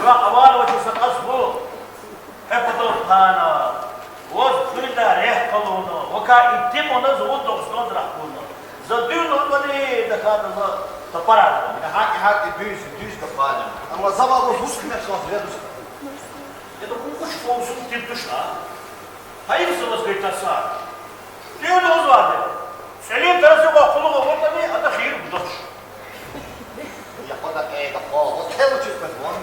Juvak abana vaçi sakas bu. Hep o tana. Voz fırda reh kalonu. Vaka ittim ona zuvut dokuzdan rakunu. Zadun olmadı da kadar tapara. Hak düz kapanı. Ama zavallı buz kımet şans veririz. Ya da bu kuş olsun tip duşla. Hayırsınız gıytasa. Diyordunuz vardı. Selim terası vakfulu orada bir adı hayır budur. Yapada da kol. O tel uçuşmaz lan.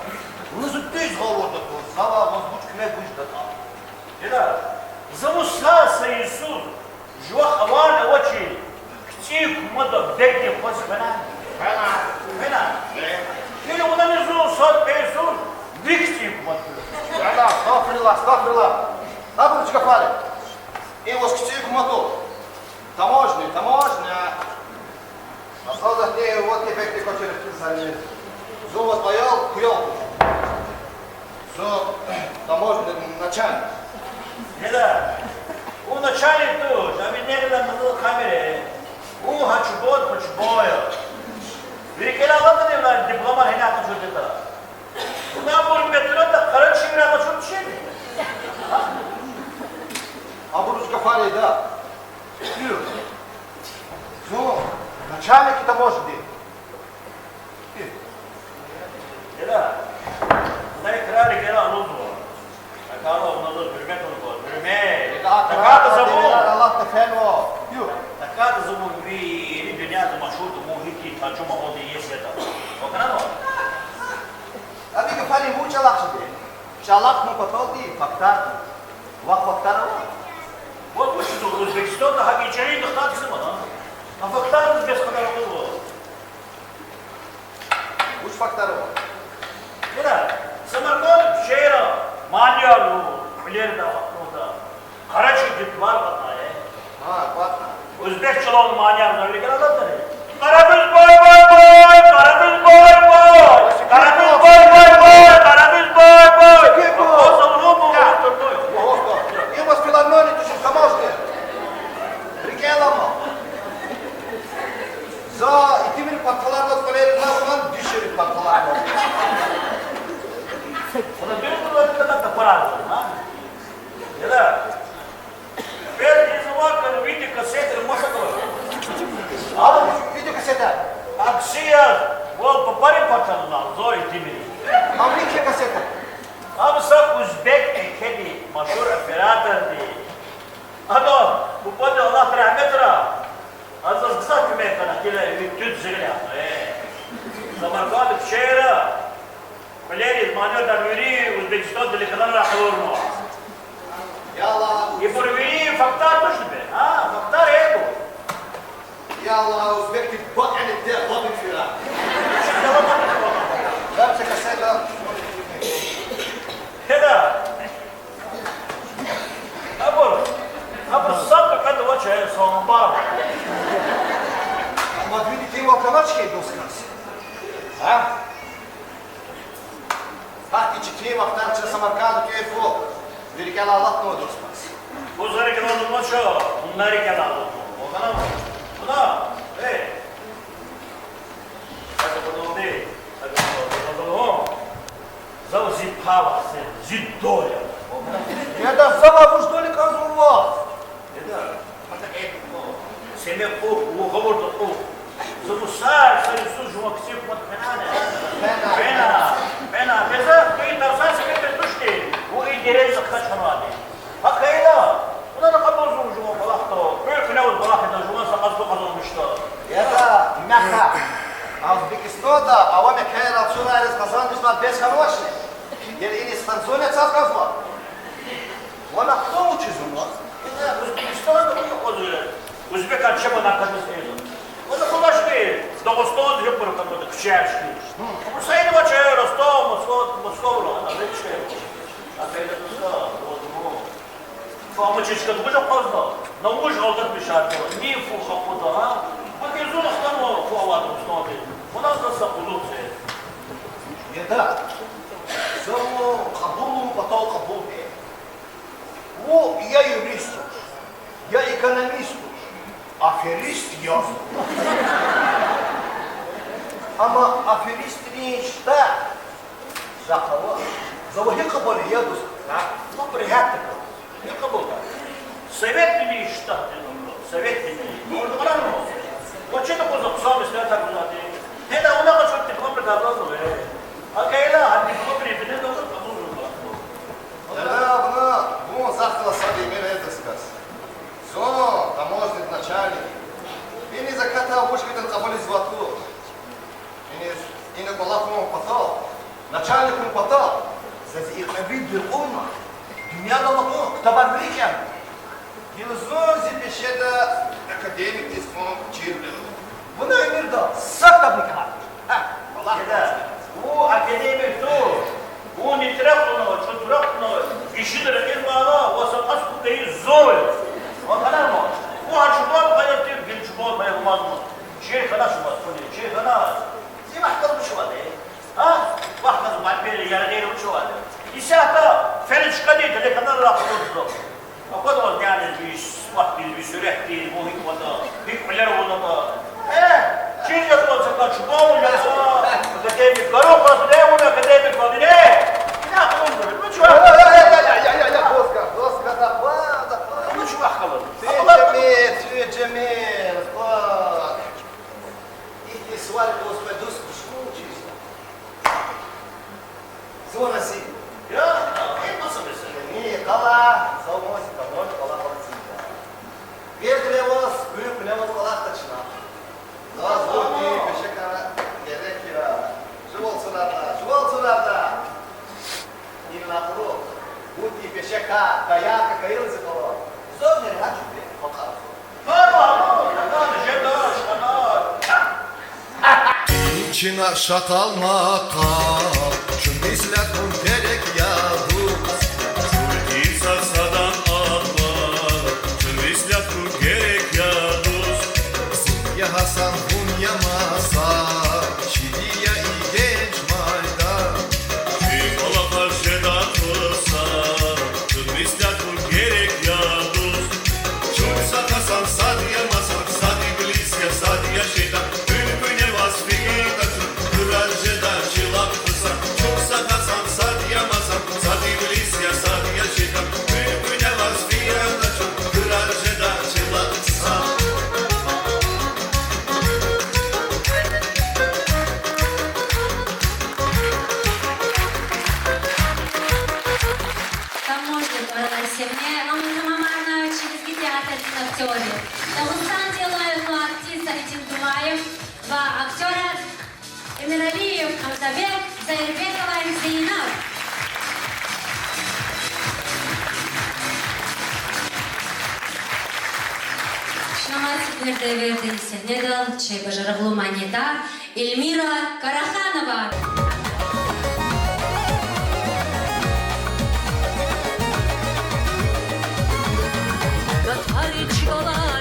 Bunu düz kol orada bu. Zavallı buz kımet buz da. Ya zamusa sayısun. Juvak avana vaçi. Küçük moda bekle faz fena. Yine ona ne zor saat beysun. Bir küçük moda. Estağfurullah. Або чекали. И вот к мотор. Таможня. А сразу те вот эффекты, которые писали. Зуб отпаял, хуял. Все, таможня начальник. Да. У начальник тут, а ведь некогда на камере. У хачбоя. Великая ладно не диплома не надо что это. На бурм метрода короче игра на что А будут кафали, да. Ну, начальники таможни. Да. На экране гера лузу. Такало надо бюрме. Такая забыл. Allah da fenva. Yok. Такая забыл ви dünyada maşhur muhiti tarcuma oldu yeseda. Bakana mı? Abi kafali bu çalak şimdi. Çalak mı patol değil, faktar. Faktar ama. Вот мы что, Узбекистан, а Хагичари, да так само, да? А фактар без подорожного. Уж faktar o. Да, Самарканд вчера, Маньялу, Милерда, Карачи, Дитвар, Батая. Batna. Uzbek çalan Manьял, Amerikan adamları. Karabüz boy! Karabüz boy! O zaman bu oturdu. И вас филармония тоже таможня. Рикелама. За и теми паркаларда колери называн дишери паркаларда. Ona bir kadar da para ha? Ya da bir zaman video kaset maşa koy. Abi video kasete. Aksiya, bu papari parçalılar zor itimi. Amerika kasete. Abi saf Uzbek kedi maşhur operatordi. Adam bu bana Allah rahmet ra. Az kısa küme kana kile tüt zile. Samarkand şehre. Valeri manyo da veri Uzbekistan delikanlı rahorno. Ya Allah. Ye por veri faktar başlı be. Ha faktar bu. Ya Allah Uzbek'ti bak yani de bak fira. Gerçek kasete. Heda. Або сад kada hoće sa bar. Ma vidite ima kanačke doskaz. Ha? Hati çiftliği vaktan için Samarkand'ı keyfu. Bir kere Allah ne doskaz. Bu zarı kadar olmuşo. Bunları kadar oldu. O kadar mı? Buna. Hey. Hadi bunu değil. Hadi bunu. Zav zipava se. Ziddoya. Деда, завабу что ли казурва? Деда, семья уговорда Забусар, сарису жуаксив матханане. Бена, беза, ты тарса себе петушки, у идерей закачанане. Акайла, она на кабузу жуа балахто, перкляут балахина жуа саказду казалмышто. Деда, мяха. Узбекистанда, а вам кайра отсюда из Казани, что без хороший. Или не станцует сказала. Она кто учит у нас? Узбекистанда такое. Узбека чего на каждый Onu bulaştı. Dağıstan hep bırakamadı. Küçerşti. Ama sayın başı Rostov, Moskova. Ne şey? Akayda tuska. Oldu. Ama çeşitli bu çok fazla. Namuş aldık bir şartı. Niye fu kapıda ha? Bu kez uzaktan mı fu avadı Mustafa'yı? Buna nasıl bulursa? Деда, само кабул потол кабул. О, я юрист. Я экономист. Aferist yazdım. Ama aferistliğin işte zakava. Zavahı kabul ediyoruz. Ну, приятно. Я кабулка. Совет или штат? Совет или? Можно правильно? Вот что такое записал, если я так узнати? Это у нас что-то диплом предоставил. А Кайла, а диплом предоставил, это уже нужно. Да, ну, завтра садимер это сказ. Соно, таможенный начальник. И не закатал вышкатен кабали звату. И не балахну потал. Начальник он потал. За их навид был умно. Dünya da bakın, kitabar bilirken. Yılızın zipişede akademik ismini çirliyor. Bunu emirde sak tabrika. Allah da. Bu akademik tu. Bu nitrafını, çuturafını, işidir ilmana, vasakas kuteyi zor. O kadar mı? Bu açıklar bayatır, bir çubuğu bayılmaz mı? Şeyhana şu var, şeyhana. Zimahtar bu şu var değil. Ha? Vaktas malbeli yargıyla bu şu var. İşte Felçka değil, ne kadar rahatlıdır. O kadar yani bir vakti, bir süreç değil, bu hikmata, hikmeler olmalı. Çin yazılacak da çubuğa olacak. Akademik, karokası ne bu akademik adı ne? Ne akıllıdır? Bu çubuğa. Ya, Doska, da var. Bu çubuğa kalır. Cemil, bak. İlk sual Господь Душу случись. Звоноси. Ya, en nasıl mesela? Не, кала, заумосика, ноль, кала, холодильника. Верх левос, büyük levos, kala taçına. Gaz, burki, peşekara, gerek ya. Жувал сунарда. İlla kuru. Burki, peşeka, kayaka, kayıl zikolo. Zor ne ya çünkü? Kokar. Çina şakal makal Çünkisler kun gerek yavuz Türkisa sadan Allah Çünkisler kun gerek yavuz Ya Hasan hun ya Masa Şili ya genç mayda Ola karşıda kısa Türkisler kun gerek yavuz Çünkisa Hasan sadi ya Masa Sadi iblis ya sadi ya şeytan Дагыстан делаеву артист Саидин Думаев ва актера Эмиралиев Хамзабек Заирбекова Зейнаб. Шамасиклерде вердейсе недал чей бажаравлу манеда Эльмира Караханова. Çikolata,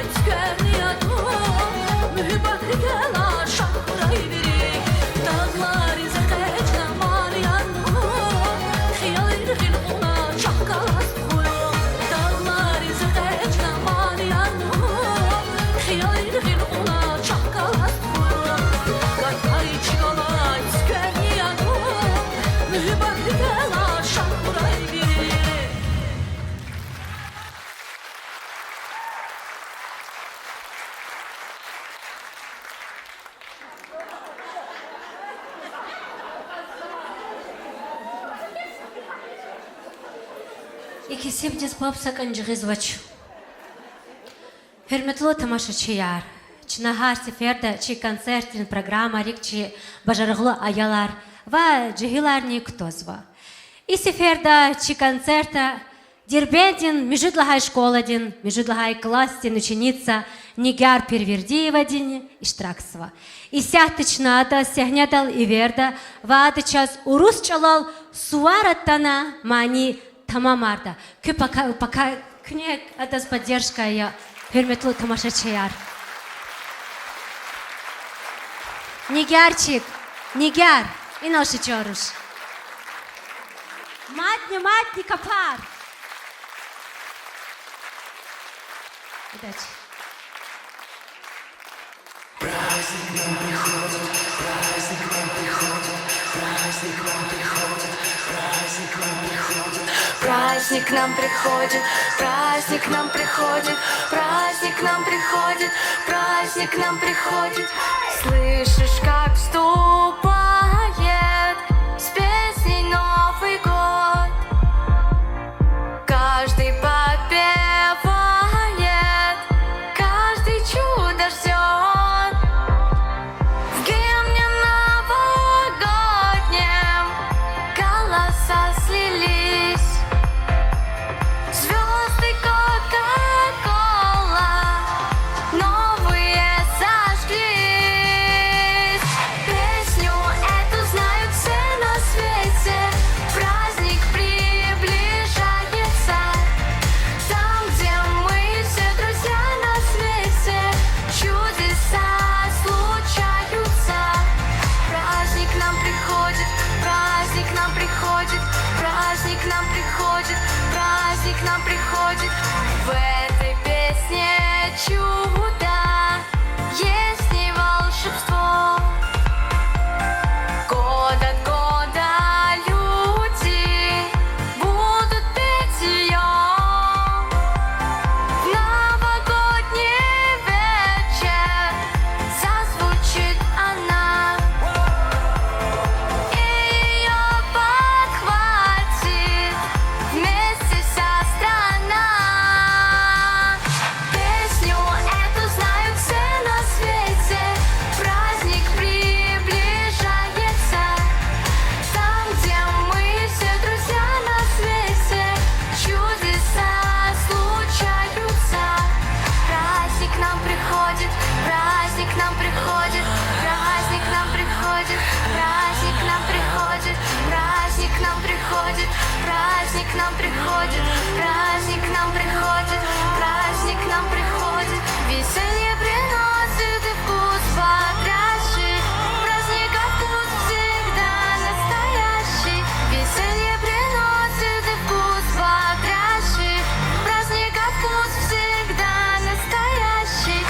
İkisi biz babsak ancağız vaç. Hürmetli tamaşaçılar, çına her seferde çi konsertin programa rikçi başarılı ayalar ve cihilar niktozva. И сеферда чи концерта Дербедин, межудлахай школадин, межудлахай классин ученица Нигяр Первердиевадин и Штраксова. И сятычнада, сягнядал и верда, вады час урус чалал суараттана мани тамамарда. Пока книг, это с поддержкой я хürmetli тамашачаяр. Нигярчик, Нигяр, и наши чоруш. Матни, копар. Удачи. Праздник нам приходит, праздник нам приходит, праздник нам приходит, праздник нам приходит, праздник нам приходит, праздник нам приходит, праздник нам приходит, праздник нам приходит. Слышишь, как вступает с песней Новый год? Каждый подпевает, каждый чудо ждет. В гимне новогоднем голоса слились, звезды Кока-Кола новые зажглись. Песню эту знают все на свете, праздник приближается. Там, где мы все друзья на свете, чудеса случаются. Праздник нам приходит, праздник нам приходит, праздник нам приходит, праздник нам приходит. В этой песне чудо, есть в ней волшебство. Год от года люди будут петь ее. В новогодний вечер зазвучит она, и ее подхватит вместе вся страна. Песню эту знают все на свете, праздник приближается. Там, где мы все друзья на свете, чудеса случаются. Праздник нам приходит, праздник нам приходит, праздник нам приходит, праздник нам приходит, праздник нам приходит, праздник нам приходит, праздник нам приходит, праздник нам приходит. Веселье приносит и вкус бодрящий, праздника вкус всегда настоящий. Веселье приносит и вкус бодрящий, праздника вкус всегда настоящий.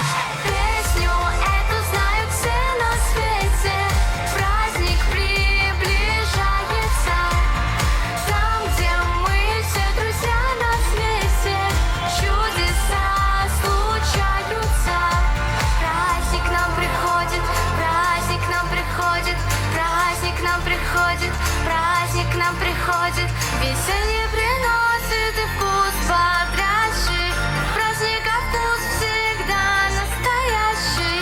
Песню эту знают все на свете, праздник приближается. Там, где мы все друзья на свете, чудеса случаются. Праздник нам приходит, праздник нам приходит, праздник нам приходит, праздник нам приходит. Веселье приносит и вкус бодрящий, праздника вкус всегда настоящий.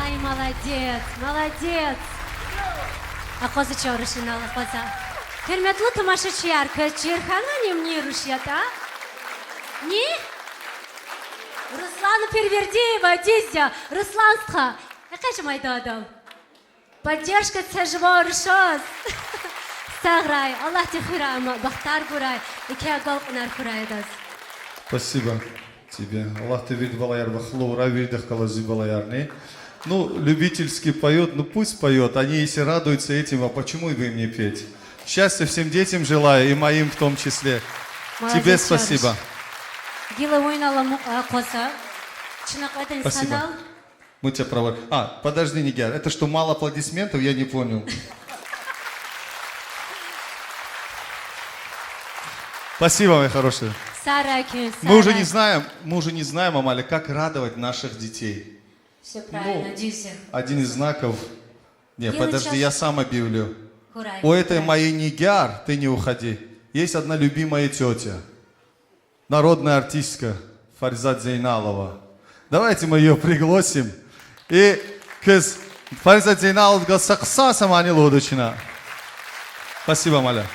Ай, молодец, молодец. Ахоза чорышына ахоза. Hürmetli тамашачılar, Çirxana не рушьята? Не? Руслана Первердиева, Дизя, Русланска. Какая же майда адам? Поддержка цежва рушоз. Саграй, Аллах те хурама, бахтар гурай, и кягал кунар хурайдаз. Спасибо тебе. Аллах te verdi balayar бахлоура, верди халази балаярни. Ну, любительски поет, ну пусть поет. Они если радуются этим, а почему и вы мне петь? Счастья всем детям желаю, и моим в том числе. Тебе спасибо. Гила ойнала коза. Чинакладен Спасибо. санал. Мы тебя проводим. А, подожди, Нигяр, это что, мало аплодисментов? Я не понял. Спасибо, мои хорошие. Сара Кюн, Мы уже не знаем, Амаля, как радовать наших детей. Все правильно, Дизя. Один из знаков. Нет, Делай подожди, час. я сам объявлю. Хурай. У этой моей Нигяр ты не уходи. есть одна любимая тетя, народная артистка Фаризат Зейналова. Давайте мы ее пригласим. И кız Фаризат Зейналовға қысқа самани лодочина. Спасибо, Маля.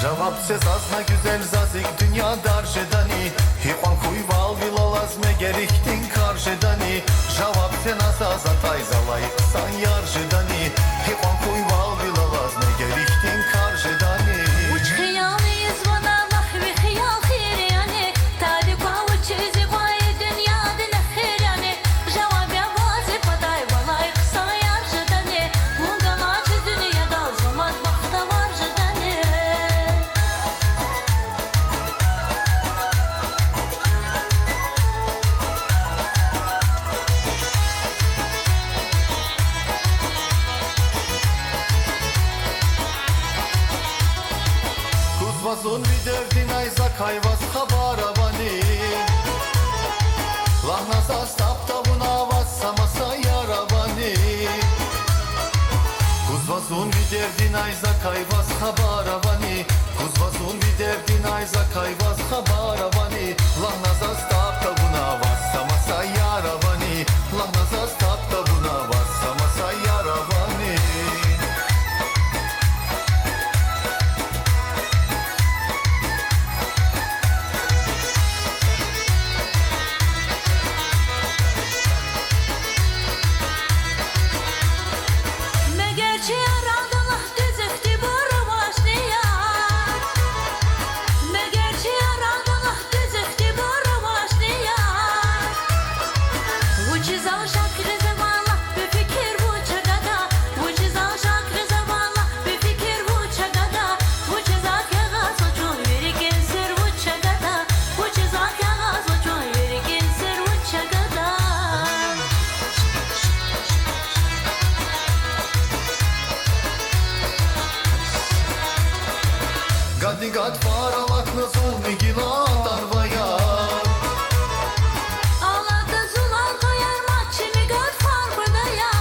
Cevapsız azna güzel zazik dünya darjedani Hiqan kuyval vilalaz me geriktin karjedani Cevapsız nasaz atay zalay san yarjedani Hiqan kuyval vilalaz me geriktin karjedani Uç kıyalıyız bana mahvi khiyal khir yani Tadi kwa uçizi kwa dünya dil khir yani Cevap ya vazi patay valay kısa yarjedani Mundan açı dünyada zaman vakta varjedani Kuzvazun videvdin ayza kayvaz khabaravani Lahnasa stapta buna vassamasa yaravani Kuzvazun videvdin ayza kayvaz khabaravani Kuzvazun videvdin ayza kayvaz khabaravani Lahnasa stapta buna vassamasa yaravani Lahnasa stapta buna vassamasa yaravani Megerçi yaradılah düzüktü boru başlıya Megerçi yaradılah düzüktü boru başlıya Uçizal şakri zamanla bir fikir bu çagada Uçizal şakri zamanla bir fikir bu çagada Uçizal kağız uçun yürükin sır bu çagada Uçizal kağız uçun yürükin sır bu çagada Gadi gad varalak nazul migilat arvaya Ağladı zulal koyar maçını gör farkında ya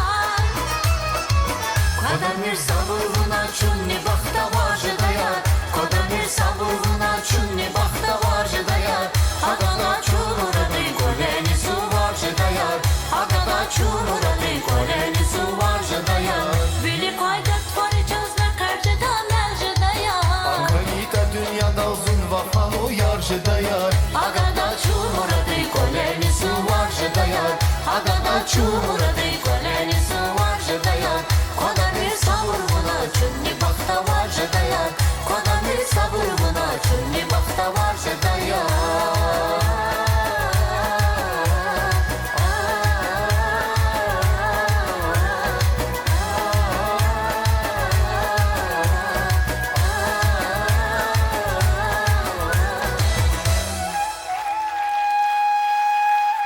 Kodamir sabırına çunni bakta varcı dayar Kodamir sabırına çunni bakta varcı dayar Agada çururadı koleni su varcı dayar Agada çururadı koleni su varcı dayar Vili koydat varı çözme karşıda mercede ya Akalita dünyada uzun vafalı yarcı dayar Agada çumuradı koleni su varcı dayar Agada Çumuradı koleni su varcı dayar Koda bir sabır buna çünni bakta varcı dayar Koda bir sabır buna çünni bakta varcı dayar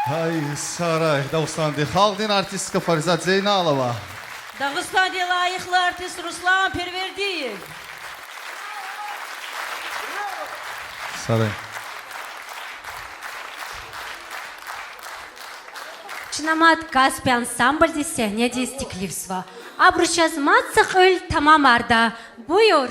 Hay Saray, Dağıstan'da xalqın artistka Farizat Zeynalova. Dağıstan'da layıklı artist Ruslan Perverdiyev. Saray. Чинамат Каспий ансамбль десе, не дестекливство. Обручазматься хыль тамамарда. Буйур.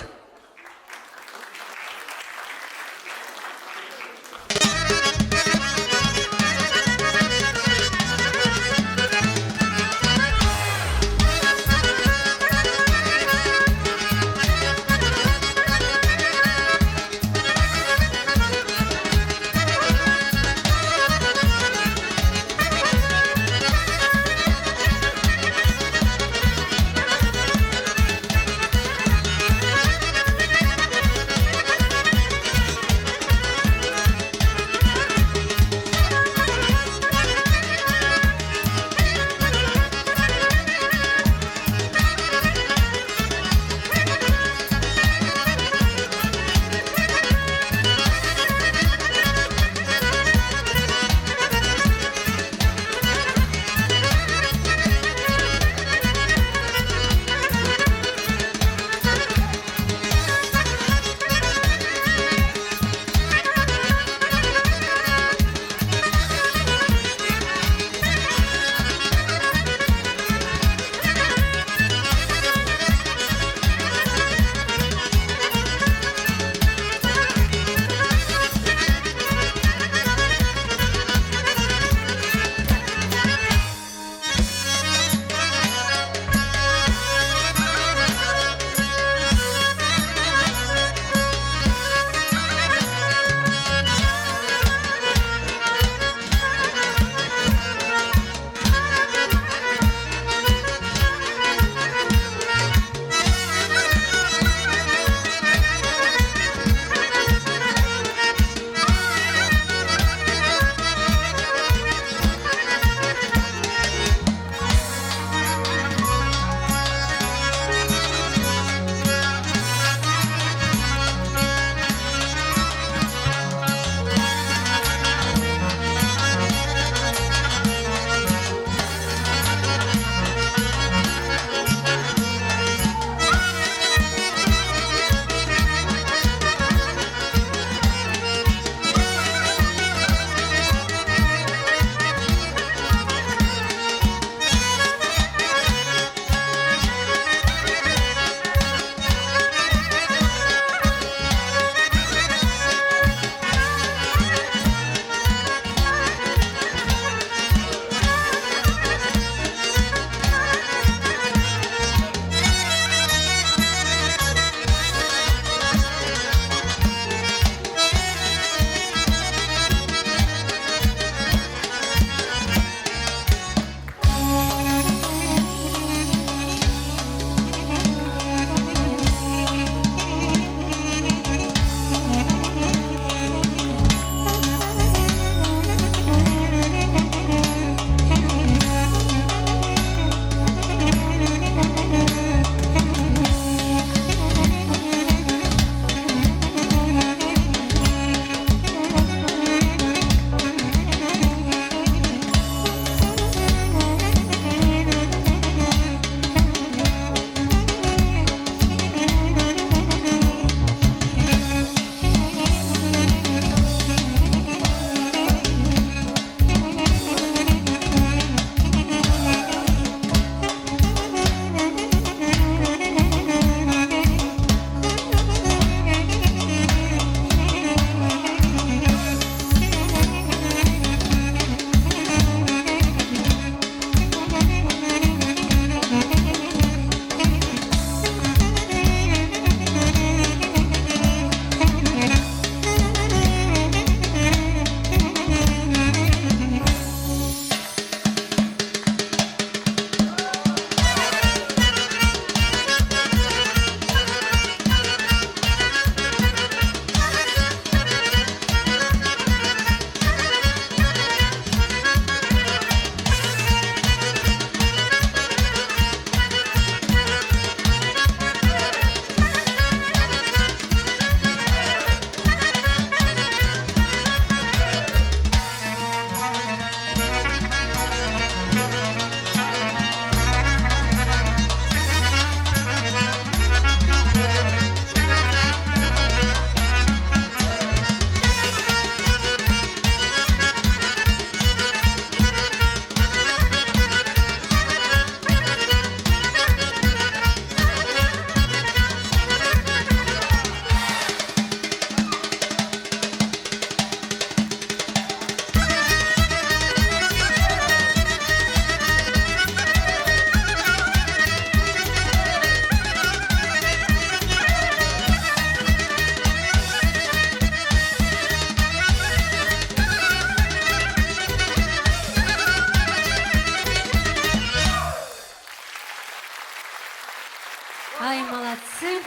Ay, молодцы.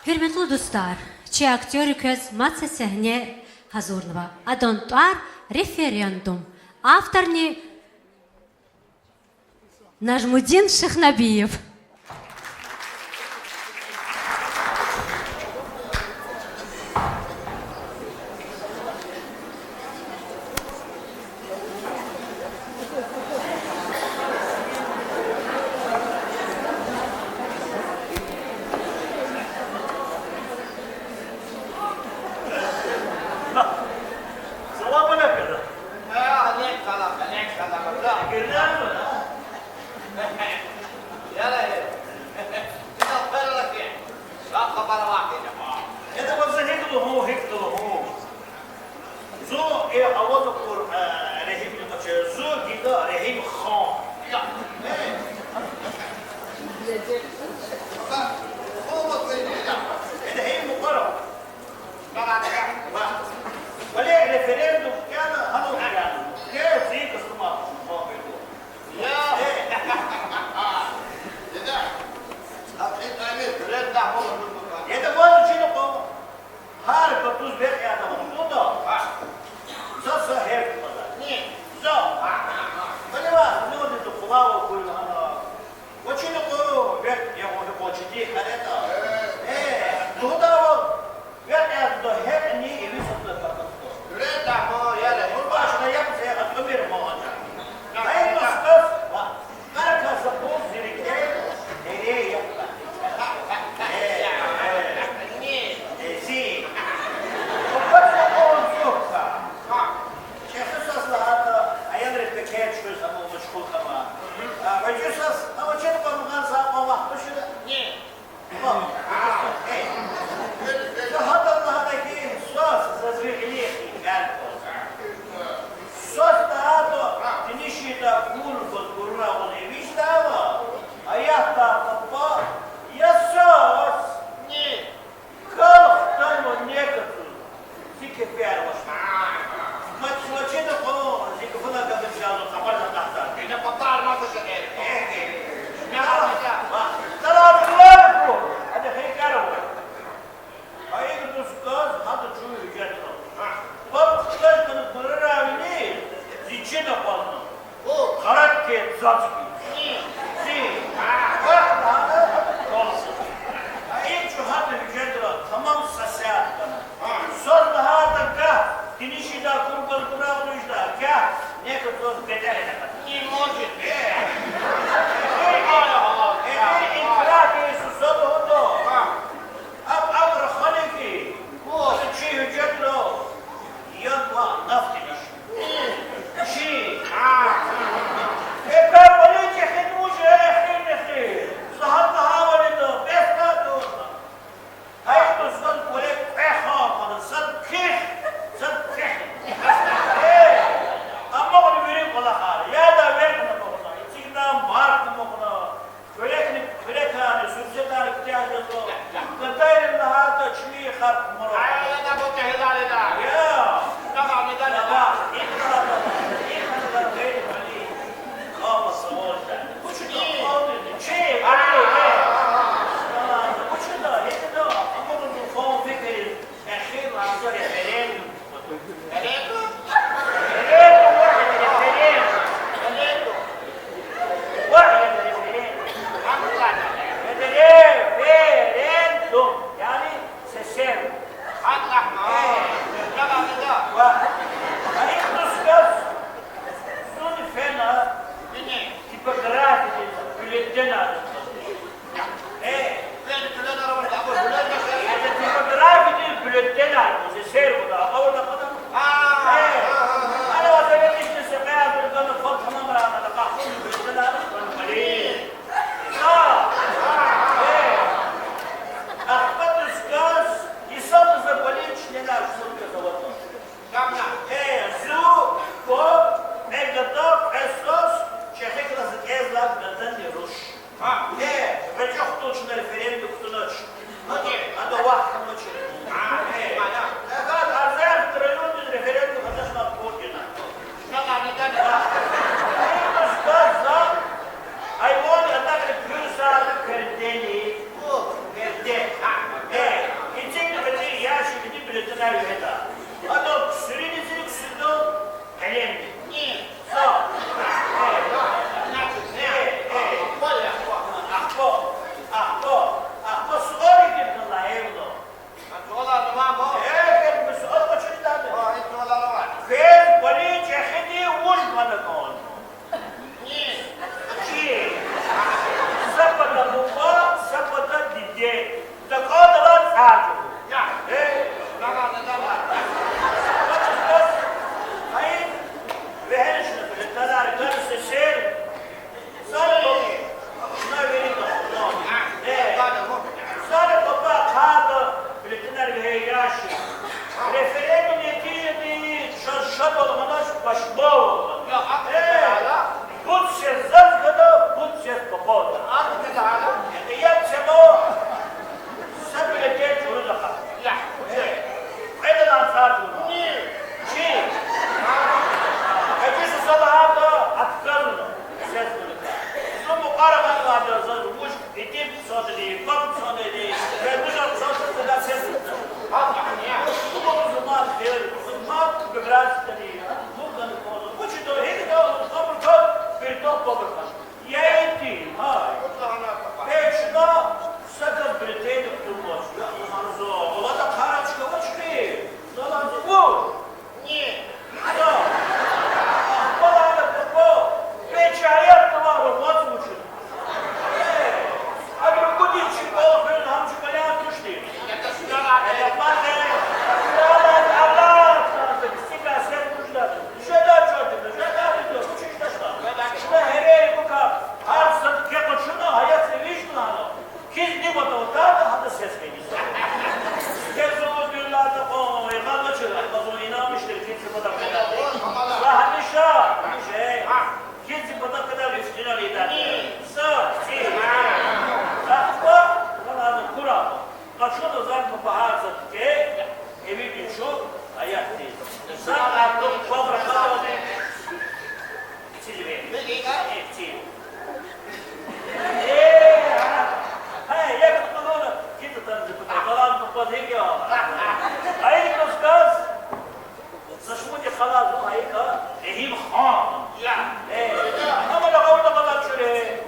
Hürmetli dostlar, çi aktörü köz matsa sehne hazırnıva. Adontuar referendum. Авторни Нажмудин Шахнабиев. Salam alaikum. عليك سلام عليك سلام لا Girdiler mi? يلا كده خير لك يعني لا خبر واحد Это вот за хиклуху, хиклуху. Зо и авода кур рехим не хоче. Зо гида рехим хан. Это хим мукарам. وليه ريفرندوم كان هنو كان كيف زيك الصمام ما بيقول يا это вот чего по хар потуз бер я там ну да за сахер не за понимаешь ну это плавал куль она очень то бер я могу почти харета ну да вот бер я до хер не и висит до Бачите, як це атомір молода. Дай розказ, карка запов зірікей, як Сі. Попадся он зюбка. Чесно сазлата, а я не репекет, що за молочку хама. Вайчу саз, а ваче помоган за мова, то що? Ні. Загадав на такі сос за звіглі. Sos dado, tinishita curvos curravo de vistava, a ya ta papa, ya sos, ni, kalhtano nekatu, sike pervas. Mas случайно по, сike фона габенчало, капарда тахта. إذا قطع ما تشغل Salam alaikum. Hadi heykaru. Hayır dostlar, hadi çuyu getro. Bak kızın kırıravini, içine palma. Karakter zatki. Si. Bak hadi kolsun. Hayır şu hadi getro. Tamam sasiyat bana. Sonra hadi ka. Tinişi da kurban kuravını da ka. Ne kadar bedel edemez. Не может تعجب ايه hayır ve her şey kadar karısı şey sonra şuna vereyim sonra baba kaldı biletler ve heyaşı referandum neticede şart olmadan başba oldu bu şey zazgıda bu şey popoda yani yapacağım sen bile genç olur da neden ansar bunu şey Hepsi salahada atkarlı ses bulunur. Sonra arabanın vardı zarılmış, etim sadeli, bak sadeli, ve bu da sadeli da ses bulunur. Bu zaman zaman biraz dedi, buradan oldu. Bu çıtı hep de oldu, kapırkan, bir top kapırkan. Yeğetti, ha. Peşina sakın bir teyze tutulmuş. Hanzo, ola da kara çıkmış ki. Zalan bu. Niye? Ada. Veci hayat da var o vazgeçin. Abi bu için o böyle hamçı böyle atmış değil. Yapmaz ne? Allah istikrar sen kuşlar. Şöyle açıyordum. Şöyle açıyordum. Bu çift taşlar. Şuna hereye bu kadar. Her satık yapın şuna hayat seviştin hanım. Kiz ne bada o da hadi ses verir. Kez o diyorlardı o yalan açıyorlar. O inanmıştır kimse bada kadar. Ve hamişa şey. Kimse bana kadar üstüne lider. Sağ, şey. Akba, bana kural. Kaçın o zaman bu bahar ki evi bir şu hayat değil. Sağ artık kobra kalmadı. İçici benim. İçici. Hey, yakın kalmadı. Kimse tanıdık bu kalan kapadı ya. Hayır kız. Saçma diye kalan bu hayır ka. Ehim han. Ama da orada kadar şöyle.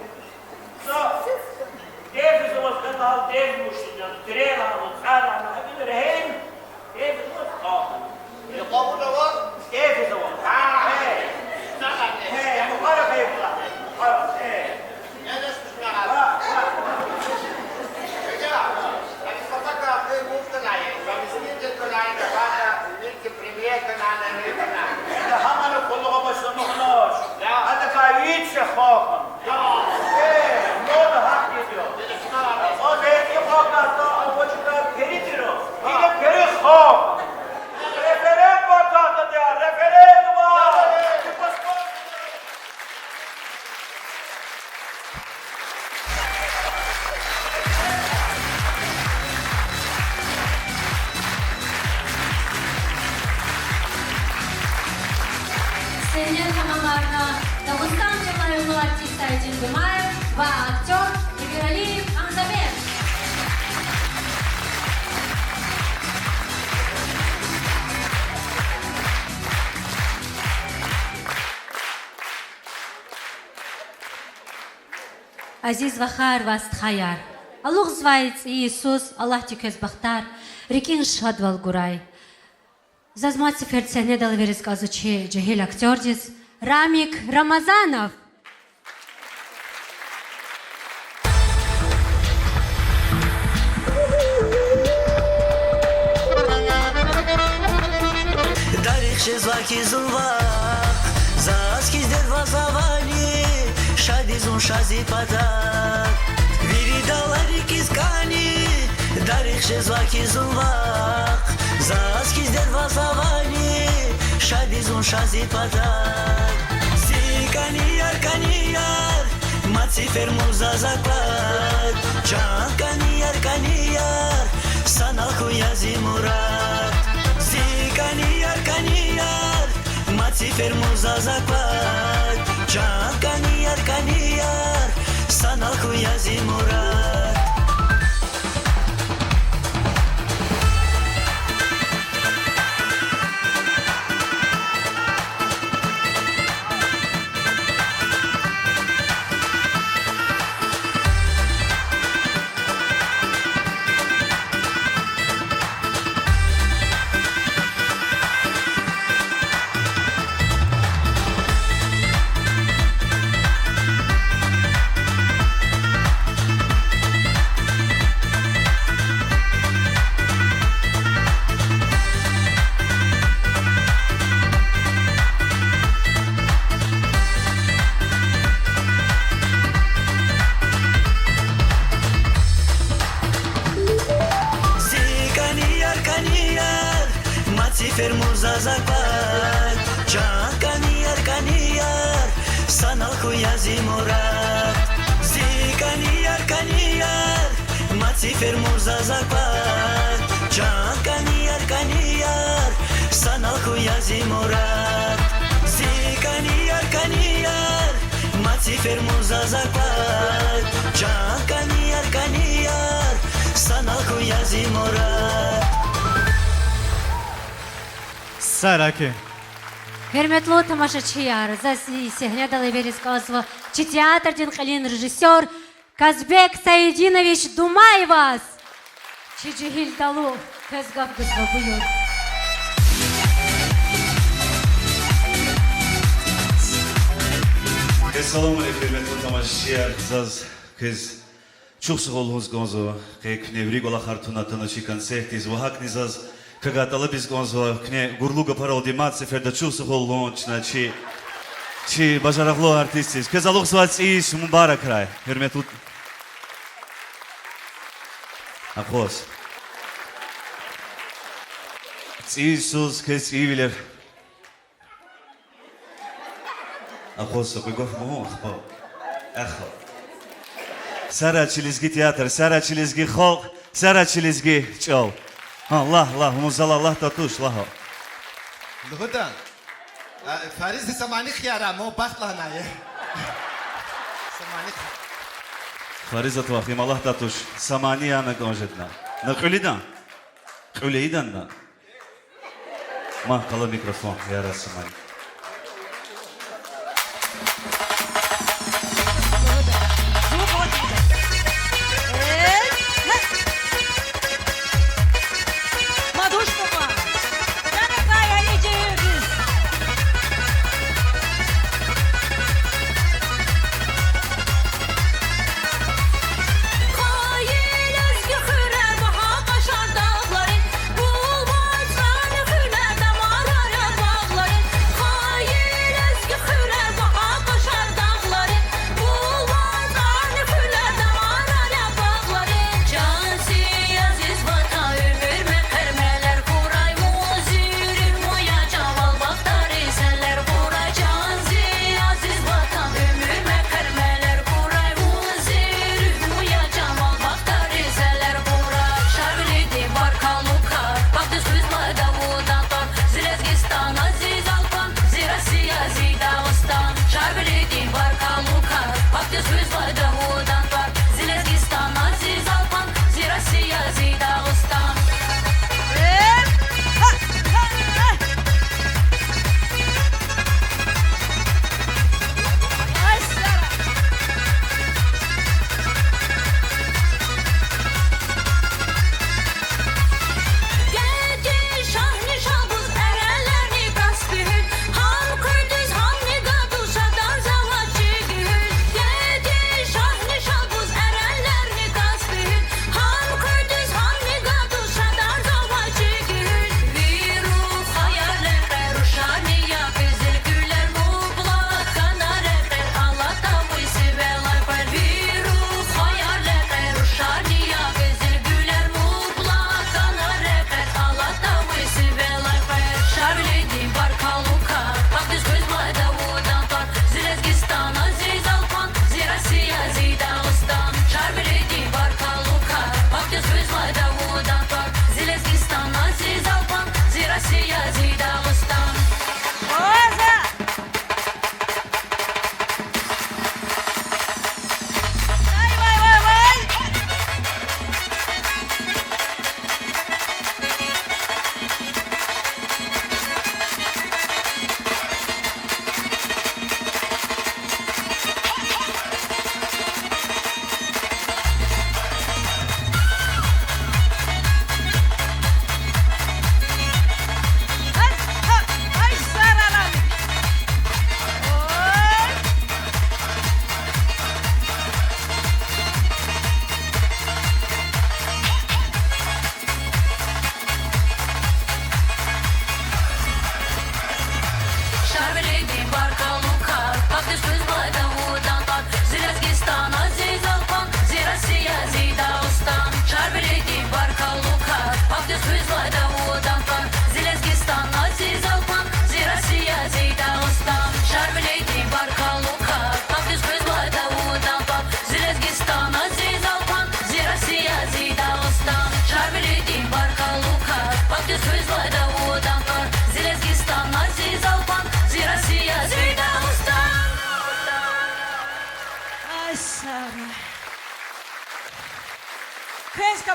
Dev zaman kanal dev müşteri, tren alın, sen alın, hep hem dev zaman. Kabul da var. Dev zaman. Bu para kayıplar. Ne desmiş ne abi? Peki, hani fotoğrafı muhtemelen, temizliğince kolayına bana ilk premier kanalına Hemen kolluğa başlamak. Hadi kayıt şeffafın. Ne oldu hak ediyor. O zeytin haklarda avcıda peridir o. Yine peri hak. Referent var tahtada ya. Referent var. Senior tamamlarına Dağıstan Cemayolu artist Aydın Gümayev ve aktör İbrahim Anzabev. Aziz Vahar Vast Hayar. Allah звається Ісус, Аллах тюкез бахтар, рекин шадвал гурай. Зазматься ферцене дал верес казучи джахил актердис Рамик Рамазанов. Дарих шезваки зулва, заскиз дед вазавани, шадизун шази падак. Виридалари кискани, дарих шезваки зулва, заскиз дед вазавани, шадизун шази падак. Канияр, маци фермуза заклад, чан канияр, санал хуязи мурат. Канияр, маци фермуза заклад, чан канияр, санал хуязи мурат. فرموزا زکبای چان کنیار سنال خویا زیمورد زی کنیار ماتی فرموزا زکبای چان کنیار سنال خویا زیمورد زی کنیار ماتی فرموزا زکبای چان کنیار سنال خویا زیمورد Сараки. Hürmetli тамашачılar, zazi sehne veririz kazva. Театр Қалин режиссер Казбек Саидинович Думаевас. Чичигил Далу, Казгав Газвабуюр. Assalamu alaikum, hürmetli tamaşçılar. Zaz kız çok sağ olunuz gonzo. Kek nevrik ola hartuna tanışı konsertiz. Vahak nizaz kagatalı biz gonzo. Kne gurluga parodimat seferde çok sağ olunuz. Çi bacaraklı artistiz. Kız alık suat iş mübarek ray. Hürmetli Akos. İsus kız iyiler. Akos bigov mu? Akho. Sara Çilizgi tiyatr, Sara Çilizgi xalq, Sara Çilizgi çol. Allah, muzallah tatuş, laho. Lhudan. Fariz samani khiyara mo bakla naye. Samani. Farizat vahim Allah tatuş. Samaniya me konjetna. Nakulidan. Kulidan da. Ma kala mikrofon yara samani.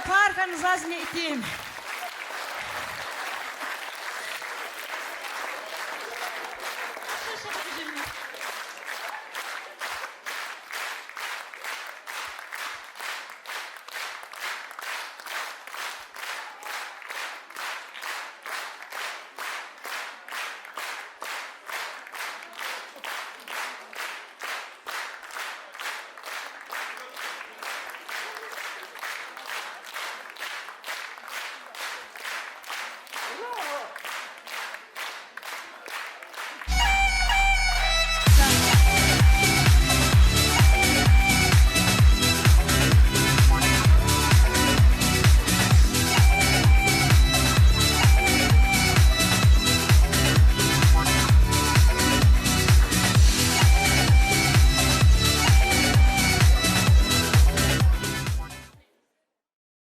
parkanız az ne itim.